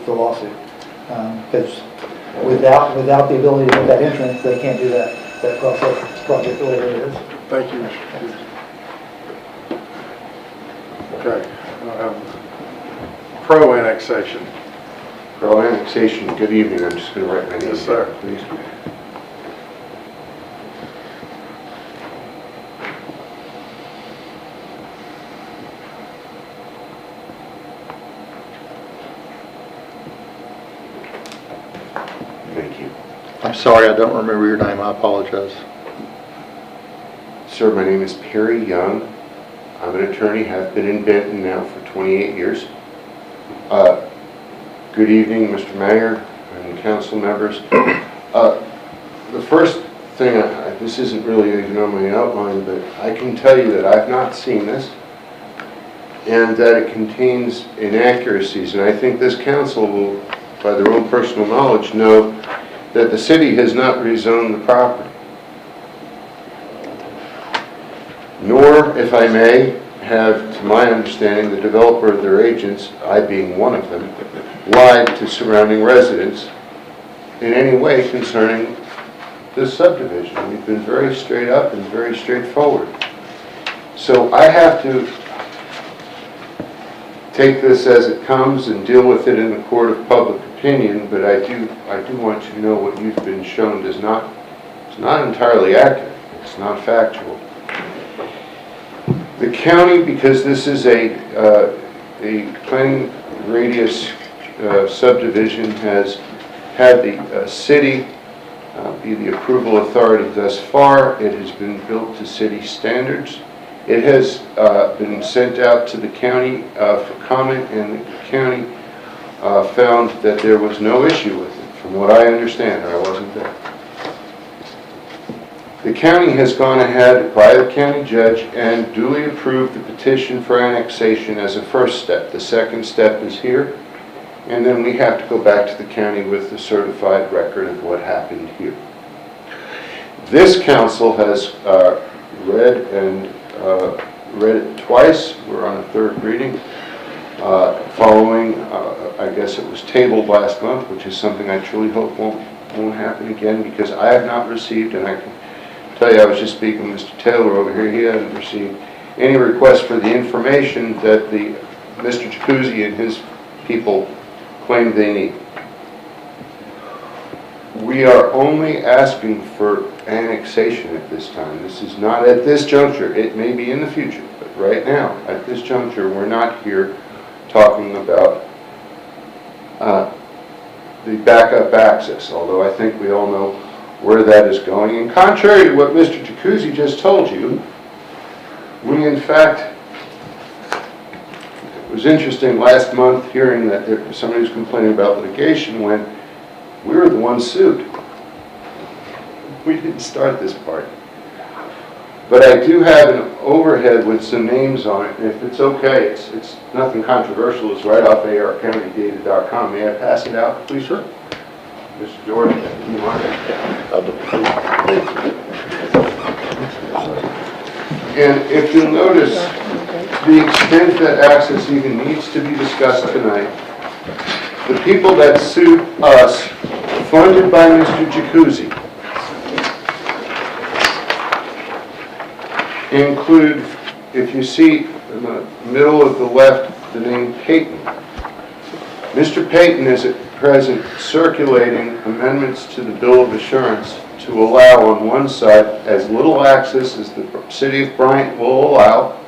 the lawsuit. Because without the ability to get that entrance, they can't do that project the way it is. Thank you, Mr. Hughes. Okay. Pro-annexation. Pro-annexation, good evening. I'm just going to write my name. Yes, sir. Please. Thank you. I'm sorry, I don't remember your name. I apologize. Sir, my name is Perry Young. I'm an attorney, have been in Benton now for 28 years. Good evening, Mr. Mayor and council members. The first thing, this isn't really even on my outline, but I can tell you that I've not seen this and that it contains inaccuracies. And I think this council will, by their own personal knowledge, know that the city has not rezoned the property. Nor, if I may, have, to my understanding, the developer or their agents, I being one of them, lied to surrounding residents in any way concerning this subdivision. We've been very straight up and very straightforward. So I have to take this as it comes and deal with it in the court of public opinion, but I do want you to know what you've been shown is not entirely accurate. It's not factual. The county, because this is a planning radius subdivision, has had the city be the approval authority thus far. It has been built to city standards. It has been sent out to the county for comment, and the county found that there was no issue with it, from what I understand. I wasn't there. The county has gone ahead by the county judge and duly approved the petition for annexation as a first step. The second step is here, and then we have to go back to the county with the certified record of what happened here. This council has read it twice. We're on a third reading. Following, I guess it was tabled last month, which is something I truly hope won't happen again, because I have not received, and I can tell you, I was just speaking with Mr. Taylor over here, he hadn't received any request for the information that Mr. Jacuzzi and his people claim they need. We are only asking for annexation at this time. This is not at this juncture. It may be in the future, but right now, at this juncture, we're not here talking about the backup access, although I think we all know where that is going. And contrary to what Mr. Jacuzzi just told you, we in fact, it was interesting last month hearing that somebody was complaining about litigation when we were the ones sued. We didn't start this part. But I do have an overhead with some names on it, and if it's okay, it's nothing controversial. It's right off arcountydata.com. May I pass it out, please? Sure. Mr. Jordan, you want it? And if you'll notice, the extent that access even needs to be discussed tonight, the people that sued us, funded by Mr. Jacuzzi, include, if you see in the middle of the left, the name Payton. Mr. Payton is at present circulating amendments to the bill of assurance to allow on one side as little access as the city of Bryant will allow,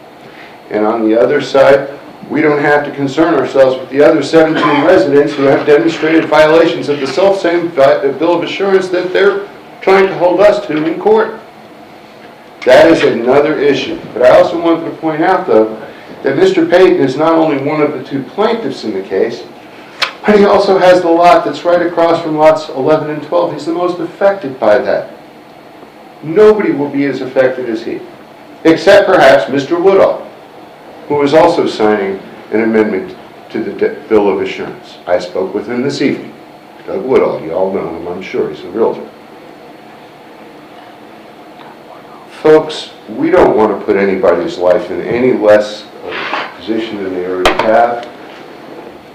and on the other side, we don't have to concern ourselves with the other 17 residents who have demonstrated violations of the self-same bill of assurance that they're trying to hold us to in court. That is another issue. But I also wanted to point out, though, that Mr. Payton is not only one of the 2 plaintiffs in the case, but he also has the lot that's right across from lots 11 and 12. He's the most affected by that. Nobody will be as affected as he, except perhaps Mr. Woodall, who is also signing an amendment to the bill of assurance. I spoke with him this evening. Doug Woodall, you all know him, I'm sure. He's a realtor. Folks, we don't want to put anybody's life in any less position than they already have.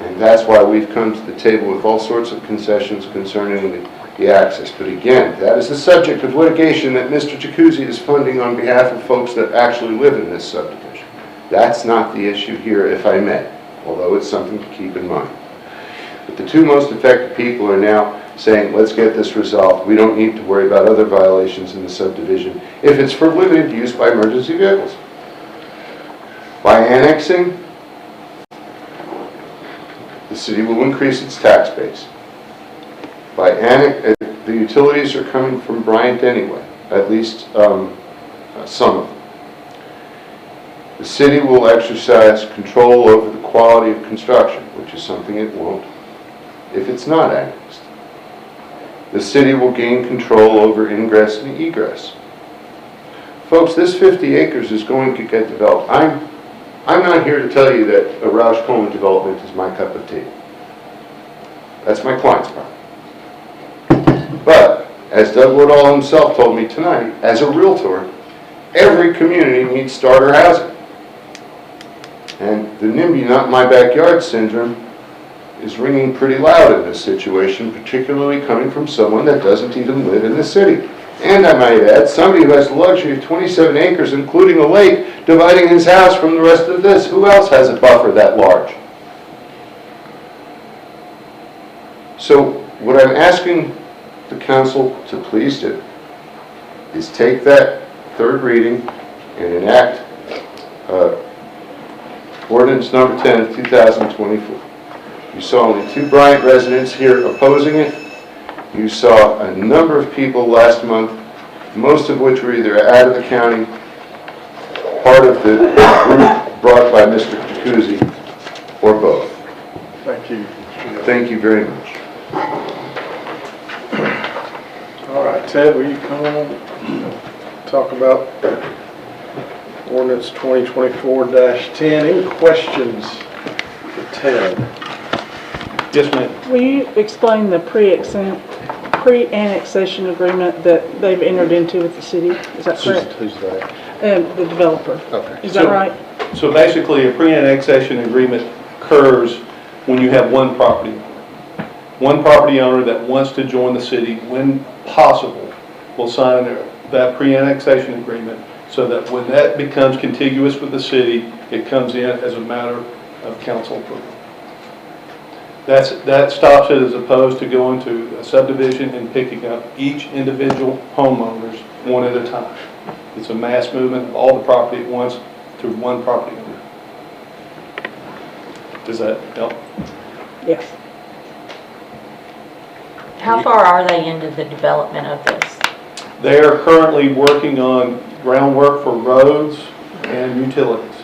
And that's why we've come to the table with all sorts of concessions concerning the access. But again, that is the subject of litigation that Mr. Jacuzzi is funding on behalf of folks that actually live in this subdivision. That's not the issue here, if I may, although it's something to keep in mind. But the 2 most affected people are now saying, let's get this resolved. We don't need to worry about other violations in the subdivision if it's for limited use by emergency vehicles. By annexing, the city will increase its tax base. The utilities are coming from Bryant anyway, at least some of them. The city will exercise control over the quality of construction, which is something it won't if it's not annexed. The city will gain control over ingress and egress. Folks, this 50 acres is going to get developed. I'm not here to tell you that a Roush Coleman development is my cup of tea. That's my client's problem. But, as Doug Woodall himself told me tonight, as a realtor, every community needs starter housing. And the NIMBY, not my backyard syndrome, is ringing pretty loud in this situation, particularly coming from someone that doesn't even live in the city. And I might add, somebody who has the luxury of 27 acres, including a lake, dividing his house from the rest of this. Who else has a buffer that large? So, what I'm asking the council to please do is take that 3rd reading and enact ordinance number 10 of 2024. You saw only 2 Bryant residents here opposing it. You saw a number of people last month, most of which were either out of the county, part of the group brought by Mr. Jacuzzi, or both. Thank you. Thank you very much. All right, Ted, will you come on talk about ordinance 2024-10? Any questions for Ted? Yes, ma'am. Will you explain the pre-annexation agreement that they've entered into with the city? Is that correct? Who's that? The developer. Okay. Is that right? So basically, a pre-annexation agreement occurs when you have one property owner that wants to join the city, when possible, will sign that pre-annexation agreement so that when that becomes contiguous with the city, it comes in as a matter of council approval. That stops it as opposed to going to a subdivision and picking up each individual homeowners one at a time. It's a mass movement of all the property at once through one property owner. Does that help? Yes. How far are they into the development of this? They are currently working on groundwork for roads and utilities.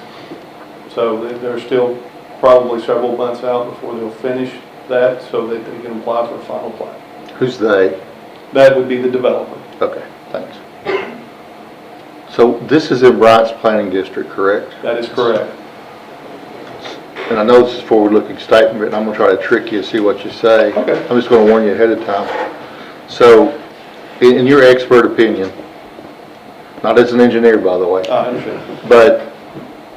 So they're still probably several months out before they'll finish that so that they can apply for a final plat. Who's they? That would be the developer. Okay, thanks. So this is in Bryant's planning district, correct? That is correct. And I know this is a forward-looking statement, but I'm going to try to trick you and see what you say. Okay. I'm just going to warn you ahead of time. So, in your expert opinion, not as an engineer, by the way, I understand. but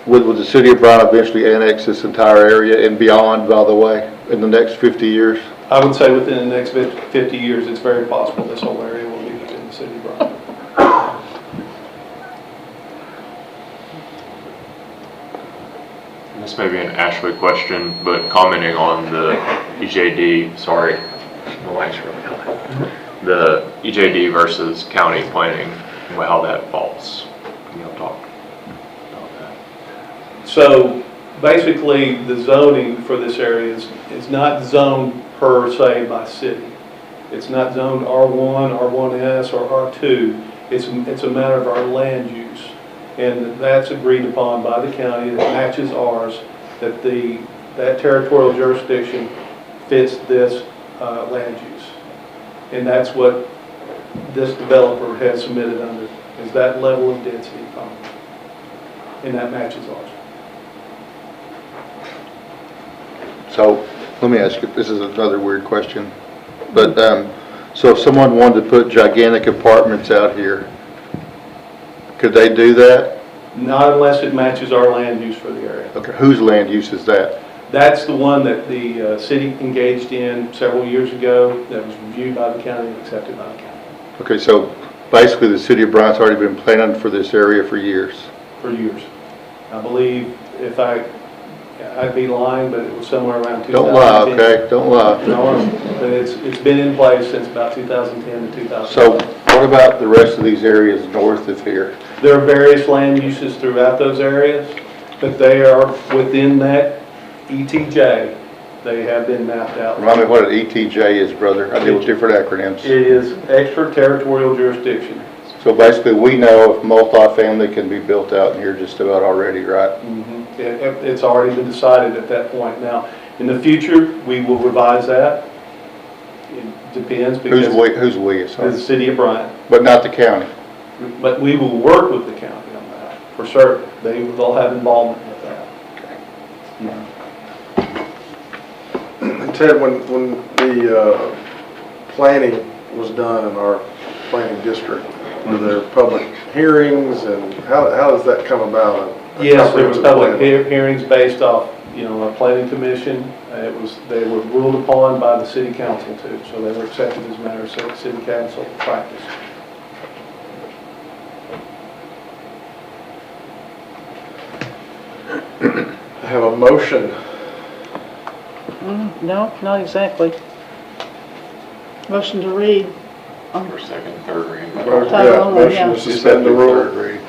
would the city of Bryant eventually annex this entire area and beyond, by the way, in the next 50 years? I would say within the next 50 years, it's very possible this whole area will be within the city of Bryant. This may be an Ashley question, but commenting on the EJD, sorry, my wife's really high. the EJD versus county planning, and how that falls. Can you talk about that? So basically, the zoning for this area is not zoned per se by city. It's not zoned R1, R1S, or R2. It's a matter of our land use. And that's agreed upon by the county that matches ours, that that territorial jurisdiction fits this land use. And that's what this developer has submitted under, is that level of density. And that matches ours. So, let me ask you, this is another weird question, but, so if someone wanted to put gigantic apartments out here, could they do that? Not unless it matches our land use for the area. Okay, whose land use is that? That's the one that the city engaged in several years ago, that was reviewed by the county and accepted by the county. Okay, so basically the city of Bryant's already been planning for this area for years. For years. I believe, if I'd be lying, but it was somewhere around 2010. Don't lie, okay? Don't lie. No, but it's been in place since about 2010 to 2011. So what about the rest of these areas north of here? There are various land uses throughout those areas, but they are within that ETJ. They have been mapped out. Remind me what an ETJ is, brother. I deal with different acronyms. It is extraterritorial jurisdiction. So basically, we know if multifamily can be built out in here just about already, right? Mm-hmm. It's already been decided at that point. Now, in the future, we will revise that. It depends because Who's we? Sorry. the city of Bryant. But not the county. But we will work with the county on that, for certain. They'll have involvement with that. And Ted, when the planning was done in our planning district, were there public hearings, and how does that come about? Yes, there was public hearings based off, a planning commission. They were ruled upon by the city council too, so they were accepted as a matter of city council practice. I have a motion. No, not exactly. Motion to read. For second, third reading. Yeah, motion to suspend the rules.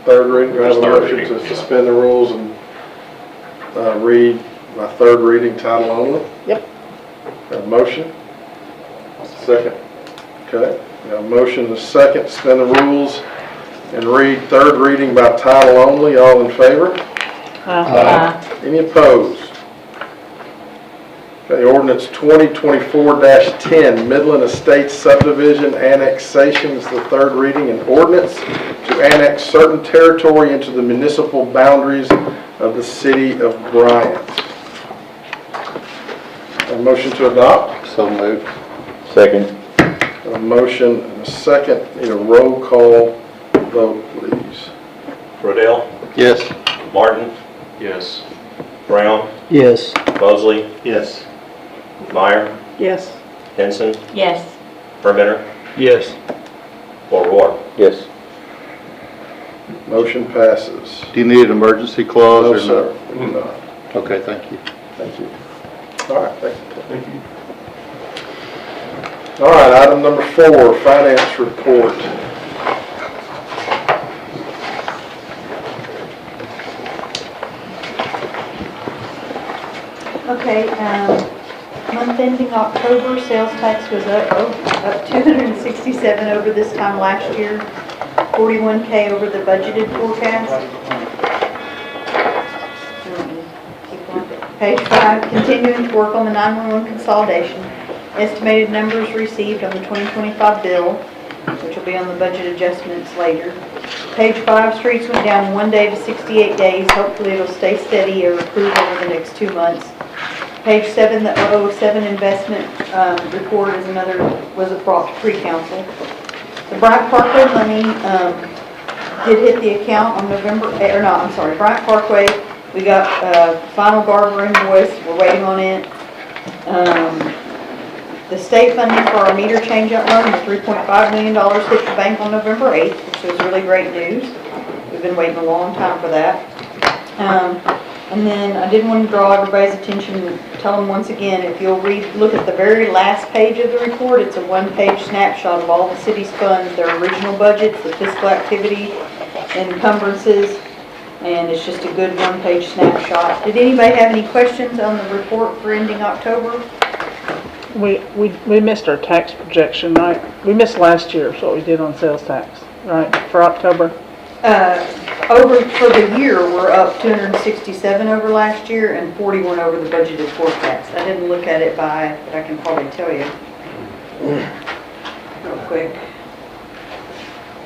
Third reading, do I have a motion to suspend the rules and read by third reading, title only? Yep. Have a motion? Second. Okay, we have a motion to second, suspend the rules and read third reading by title only. All in favor? Any opposed? Okay, ordinance 2024-10, Midland Estates subdivision annexation is the third reading, an ordinance to annex certain territory into the municipal boundaries of the city of Bryant. A motion to adopt? So moved. Second. A motion and a second. Need a roll call vote, please. Rodell, Yes. Martin, Yes. Brown, Yes. Mosley, Yes. Meyer, Yes. Henson, Yes. Permenter, Yes. O'Rourke. Yes. Motion passes. Do you need an emergency clause No, or sir. We do not. not? Okay, thank you. Thank you. All right, thank you. All right, item number 4, finance report. Okay, month ending October, sales tax was up 267 over this time last year, 41K over the budgeted forecast. Page 5, continuing to work on the 911 consolidation. Estimated numbers received on the 2025 bill, which will be on the budget adjustments later. Page 5, streets went down 1 day to 68 days. Hopefully it'll stay steady or improve over the next 2 months. Page 7, the 007 investment report was a pre-council. The Bryant Parkway money did hit the account on Bryant Parkway. We got final Garber invoice. We're waiting on it. The state funding for our meter change-out loan, the $3.5 million hit the bank on November 8th, which was really great news. We've been waiting a long time for that. And then I did want to draw everybody's attention, tell them once again, if you'll look at the very last page of the report, it's a one-page snapshot of all the city's funds, their original budgets, the fiscal activity, encumbrances, and it's just a good one-page snapshot. Did anybody have any questions on the report for ending October? We missed our tax projection, right? We missed last year's what we did on sales tax, right, for October? Over for the year, we're up 267 over last year and 41 over the budgeted forecast. I didn't look at it by, but I can probably tell you real quick.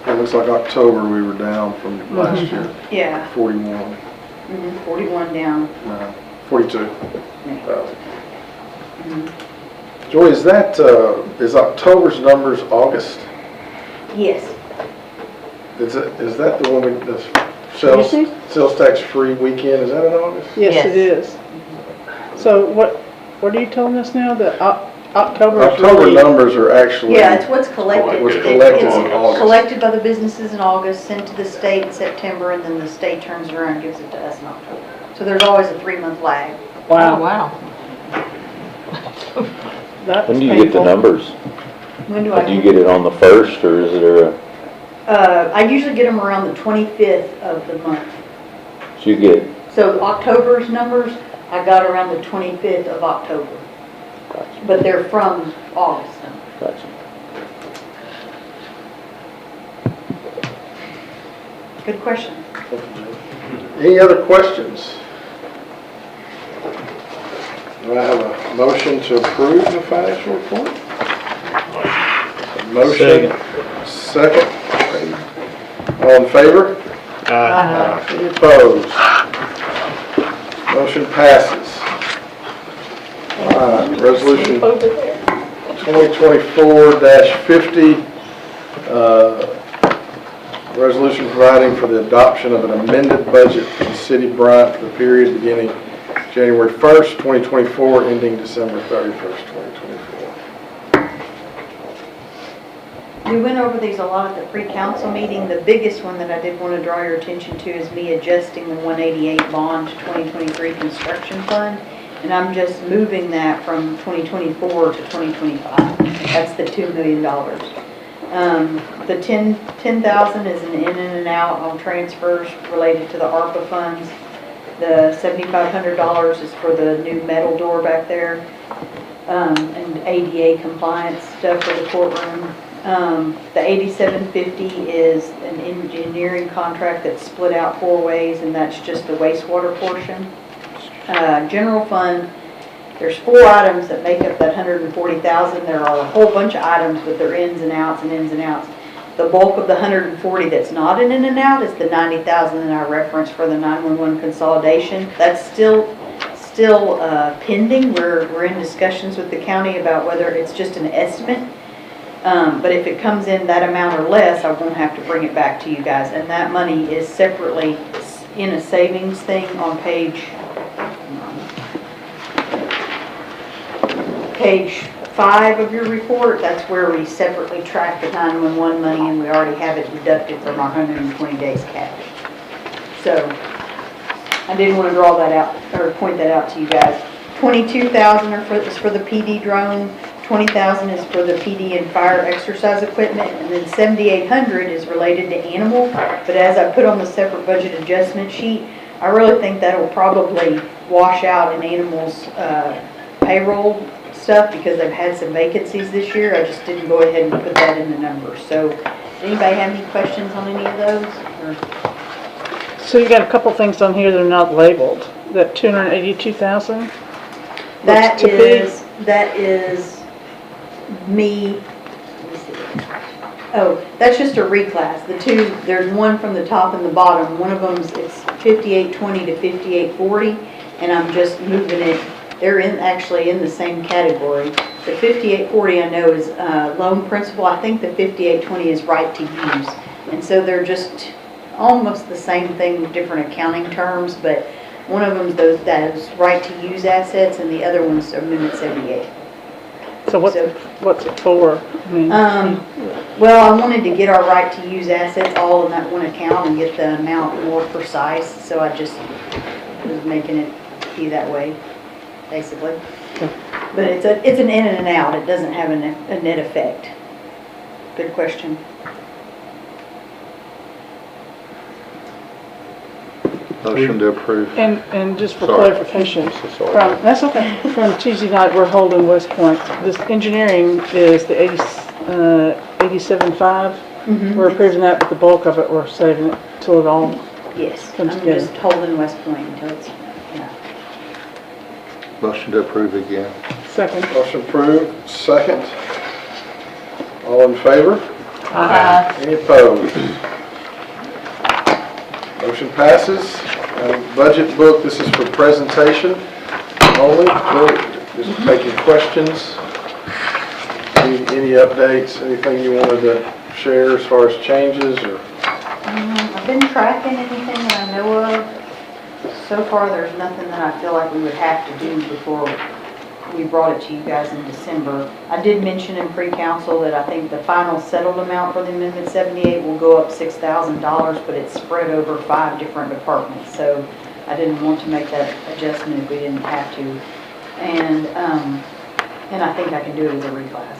It looks like October we were down from last year. Yeah. 41. 41 down. No, 42. Mhm. Joy, is October's numbers August? Yes. Is that the one the sales tax free weekend, is that in August? Yes, it is. So what are you telling us now, that October is October really? numbers are actually. Yeah, it's what's collected. What's collected It's in August. collected by the businesses in August, sent to the state in September, and then the state turns around and gives it to us in October. So there's always a 3-month lag. Wow. Oh, wow. That's When do you get the painful. numbers? When do I? Do you get it on the 1st, or is there a, I usually get them around the 25th of the month. so you get, So October's numbers, I got around the 25th of October. But they're from August. gotcha. Good question. Any other questions? Do I have a motion to approve the financial report? Motion, second. All in favor? Any opposed? Motion passes. Resolution 2024-50, resolution providing for the adoption of an amended budget for the city of Bryant for the period beginning January 1st, 2024, ending December 31st, 2024. We went over these a lot at the pre-council meeting. The biggest one that I did want to draw your attention to is me adjusting the 188 bond 2023 construction fund. And I'm just moving that from 2024 to 2025. That's the $2 million. The 10,000 is an in and out on transfers related to the ARPA funds. The $7,500 is for the new metal door back there, and ADA compliance stuff for the courtroom. The $8,750 is an engineering contract that's split out 4 ways, and that's just the wastewater portion. General fund, there's 4 items that make up that $140,000. There are a whole bunch of items, but they're ins and outs and ins and outs. The bulk of the $140 that's not an in and out is the $90,000 that I referenced for the 911 consolidation. That's still pending. We're in discussions with the county about whether it's just an estimate. But if it comes in that amount or less, I won't have to bring it back to you guys. And that money is separately in a savings thing on page 5 of your report. That's where we separately track the 911 money, and we already have it deducted from our 120 days cash. So I didn't want to draw that out or point that out to you guys. $22,000 is for the PD drone. $20,000 is for the PD and fire exercise equipment, and then $7,800 is related to animal. But as I put on the separate budget adjustment sheet, I really think that will probably wash out in animals payroll stuff because they've had some vacancies this year. I just didn't go ahead and put that in the numbers. So, does anybody have any questions on any of those? Or? So you got a couple things on here that are not labeled. That 282,000. That is me. Let me see. Oh, that's just a reclass. The two, there's one from the top and the bottom. One of them's it's 5820 to 5840, and I'm just moving it. They're actually in the same category. The 5840 I know is loan principal. I think the 5820 is right to use, and so they're just almost the same thing with different accounting terms. But one of them's those right to use assets, and the other one's Amendment 78. So what's it for? I mean, well, I wanted to get our right to use assets all in that one account and get the amount more precise. So I just was making it be that way, basically. But it's an in and an out, it doesn't have a net effect. Good question. Motion to approve. And just for Sorry. clarification, Sorry. that's okay. From Tuesday night, we're holding West Point. This engineering is the 87.5. We're approving that, but the bulk of it, we're saving it till it all Yes, comes I'm together. just holding West Point until it's, Motion to approve again. Second. Motion approved, second. All in favor? Any opposed? Motion passes. Budget book, this is for presentation only. Just taking questions. Any updates, anything you wanted to share as far as changes or? I've been tracking anything that I know of. So far, there's nothing that I feel like we would have to do before we brought it to you guys in December. I did mention in pre-council that I think the final settled amount for the Amendment 78 will go up $6,000, but it's spread over 5 different departments. So I didn't want to make that adjustment if we didn't have to. And I think I can do it as a reclass.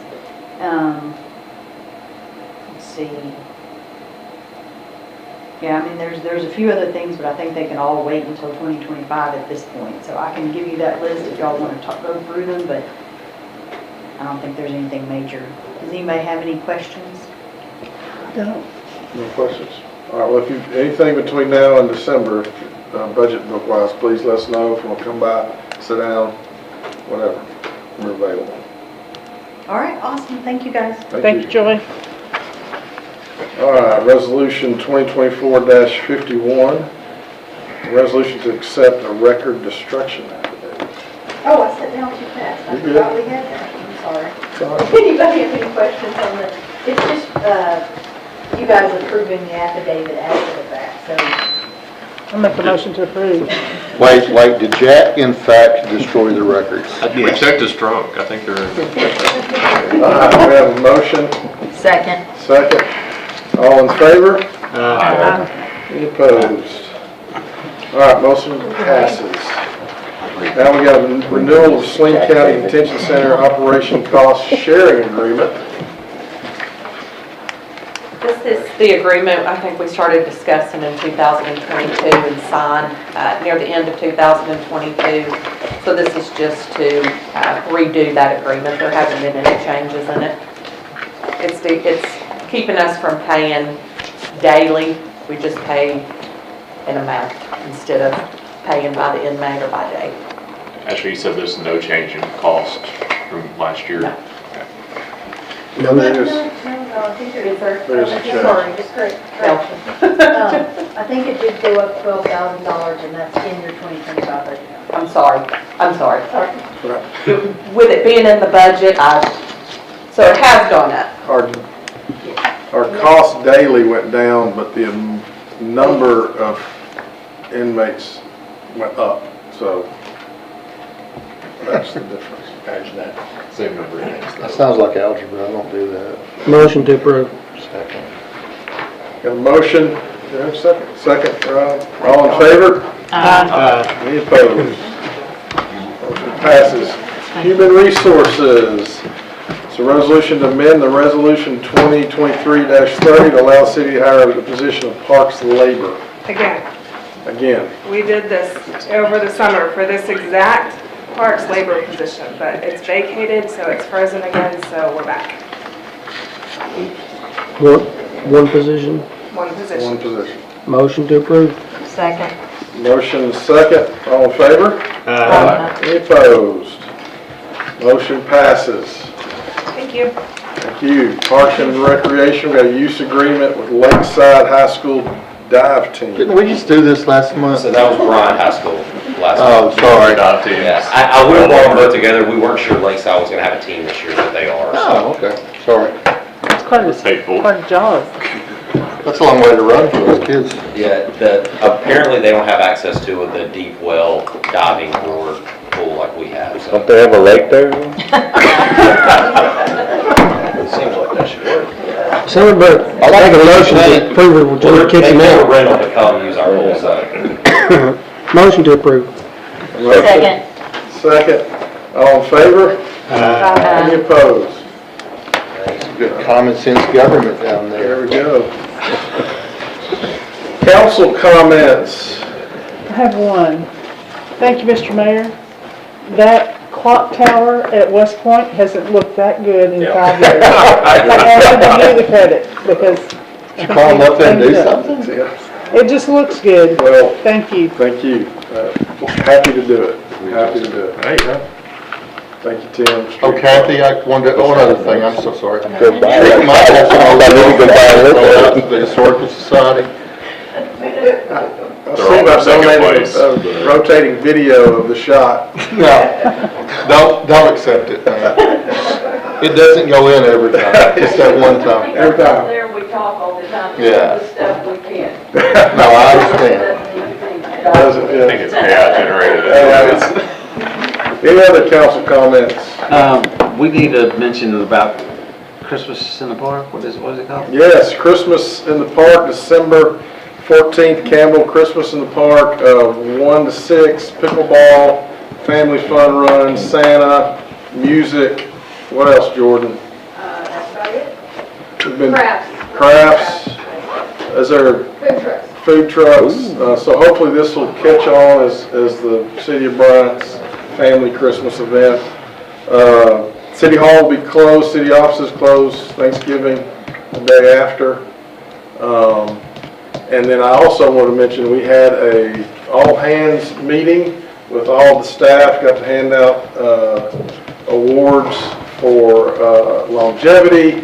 Let's see. Yeah, I mean, there's a few other things, but I think they can all wait until 2025 at this point. So I can give you that list if y'all want to go through them, but I don't think there's anything major. Does anybody have any questions? No. No questions? All right, well, if you, anything between now and December, budget book wise, please let us know. If you want to come by, sit down, whatever, we're available. All right, awesome. Thank you, guys. Thank you, Joey. All right, resolution 2024-51, a resolution to accept a record destruction affidavit. Oh, I sat down too fast. I You're good. forgot we had that. I'm sorry. Sorry. Anybody have any questions on the, it's just, you guys approving the affidavit after the fact, so. I'll make a motion to approve. Wait, did Jack in fact destroy the records? We checked his trunk, I think they're. All right, we have a motion, Second. second. All in favor? Any opposed? All right, motion passes. Now we got a renewal of Saline County Detention Center Operation Cost Sharing Agreement. This is the agreement I think we started discussing in 2022 and signed near the end of 2022. So this is just to redo that agreement. There haven't been any changes in it. It's keeping us from paying daily. We just pay an amount instead of paying by the inmate or by day. Actually, you said there's no change in cost from last year. No. No, there's, No, I think there is. There's a change. Sorry, just correction. I think it did go up $12,000 and that's in your 2025 budget. I'm sorry. right. With it being in the budget, so it has gone up. Our cost daily went down, but the number of inmates went up, so that's the difference. Imagine that, same number of days. That sounds like algebra, I don't do that. Motion to approve. Second. Got a motion, do I have a second? Second, all in favor? Any opposed? Motion passes. Human Resources. It's a resolution to amend the resolution 2023-30 to allow city to hire the position of parks labor. Again. We did this over the summer for this exact parks labor position, but it's vacated, so it's frozen again, so we're back. One position. One position. One position. Motion to approve. Second. Motion second, all in favor? Any opposed? Motion passes. Thank you. Thank you. Parks and Recreation, we got a use agreement with Lakeside High School Dive Team. Didn't we just do this last month? So that was Bryant High School last Oh, month. sorry. Yeah, I would have brought them both together. We weren't sure Lakeside was gonna have a team this year, but they are. Oh, okay, sorry. It's quite a job. That's a long way to run for those kids. Yeah, apparently they don't have access to the deep well diving or pool like we have, so. Don't they have a lake there? It seems like that should work. Somebody, I like a motion to approve it, we'll just kick him They out. rental to come use our pool, so. Motion to approve. Second. Second. All in favor? Any opposed? Good common sense government down there. There we go. Council comments. I have one. Thank you, Mr. Mayor. That clock tower at West Point hasn't looked that good in 5 years. I have to give you the credit because. Did you climb up there and do something? Yeah. It just looks good. Well, Thank you. thank you. Happy to do it. Happy to do it. Thank you, Tim. Oh, Kathy, I wanted, one other thing, I'm so sorry. Go buy it. Rick might have some I need to go buy it. throw out to the Historical Society. I see about donating a rotating video of the shot. No, don't accept it. It doesn't go in every time, just that one time. Every time. There we talk all the time. Yeah. The stuff we can't. No, I understand. Doesn't, yeah. I think it's AI generated. Any other council comments? We need to mention about Christmas in the Park. What is it called? Yes, Christmas in the Park, December 14th, Campbell Christmas in the Park, 1 to 6, pickleball, family fun run, Santa, music. What else, Jordan? That's about it. We've been- Crafts. Crafts. Is there Food trucks. food trucks? So hopefully this will catch on as the City of Bryant's family Christmas event. City Hall will be closed, city offices closed Thanksgiving the day after. And then I also want to mention we had a all-hands meeting with all the staff, got to hand out awards for longevity,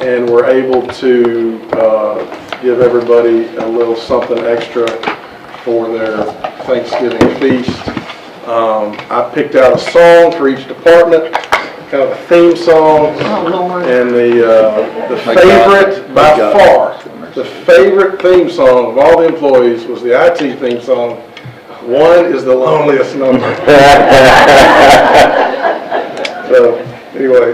and we're able to give everybody a little something extra for their Thanksgiving feast. I picked out a song for each department, kind of a theme song, and the favorite by far, the favorite theme song of all the employees was the IT theme song. One is the loneliest number. So, anyway.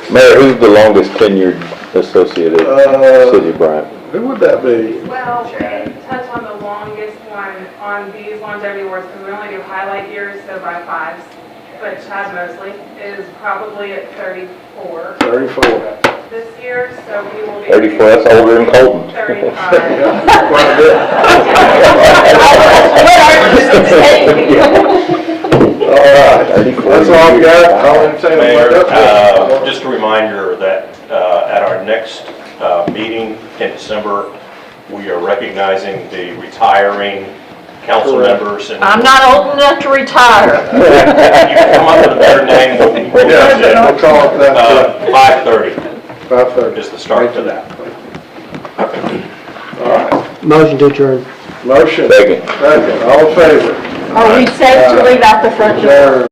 Mayor, who's the longest tenured associated City of Bryant? Who would that be? Well, we didn't touch on the longest one on these longevity awards because we only do highlight years, so by fives. But Chad Mosley is probably at 34 34. this year, so we will be. 34, that's older than Colton. 35. Quite a bit. All right, that's all I've got. I'll entertain a Mayor, motion. just a reminder that at our next meeting in December, we are recognizing the retiring council members. And I'm not old enough to retire. you can come up with a better name. Yeah, we'll call it that. 5:30 5:30. is the start to that. All right. Motion to adjourn. Motion. Second. Second. All in favor? Are we safe to leave out the front door? Adjourn.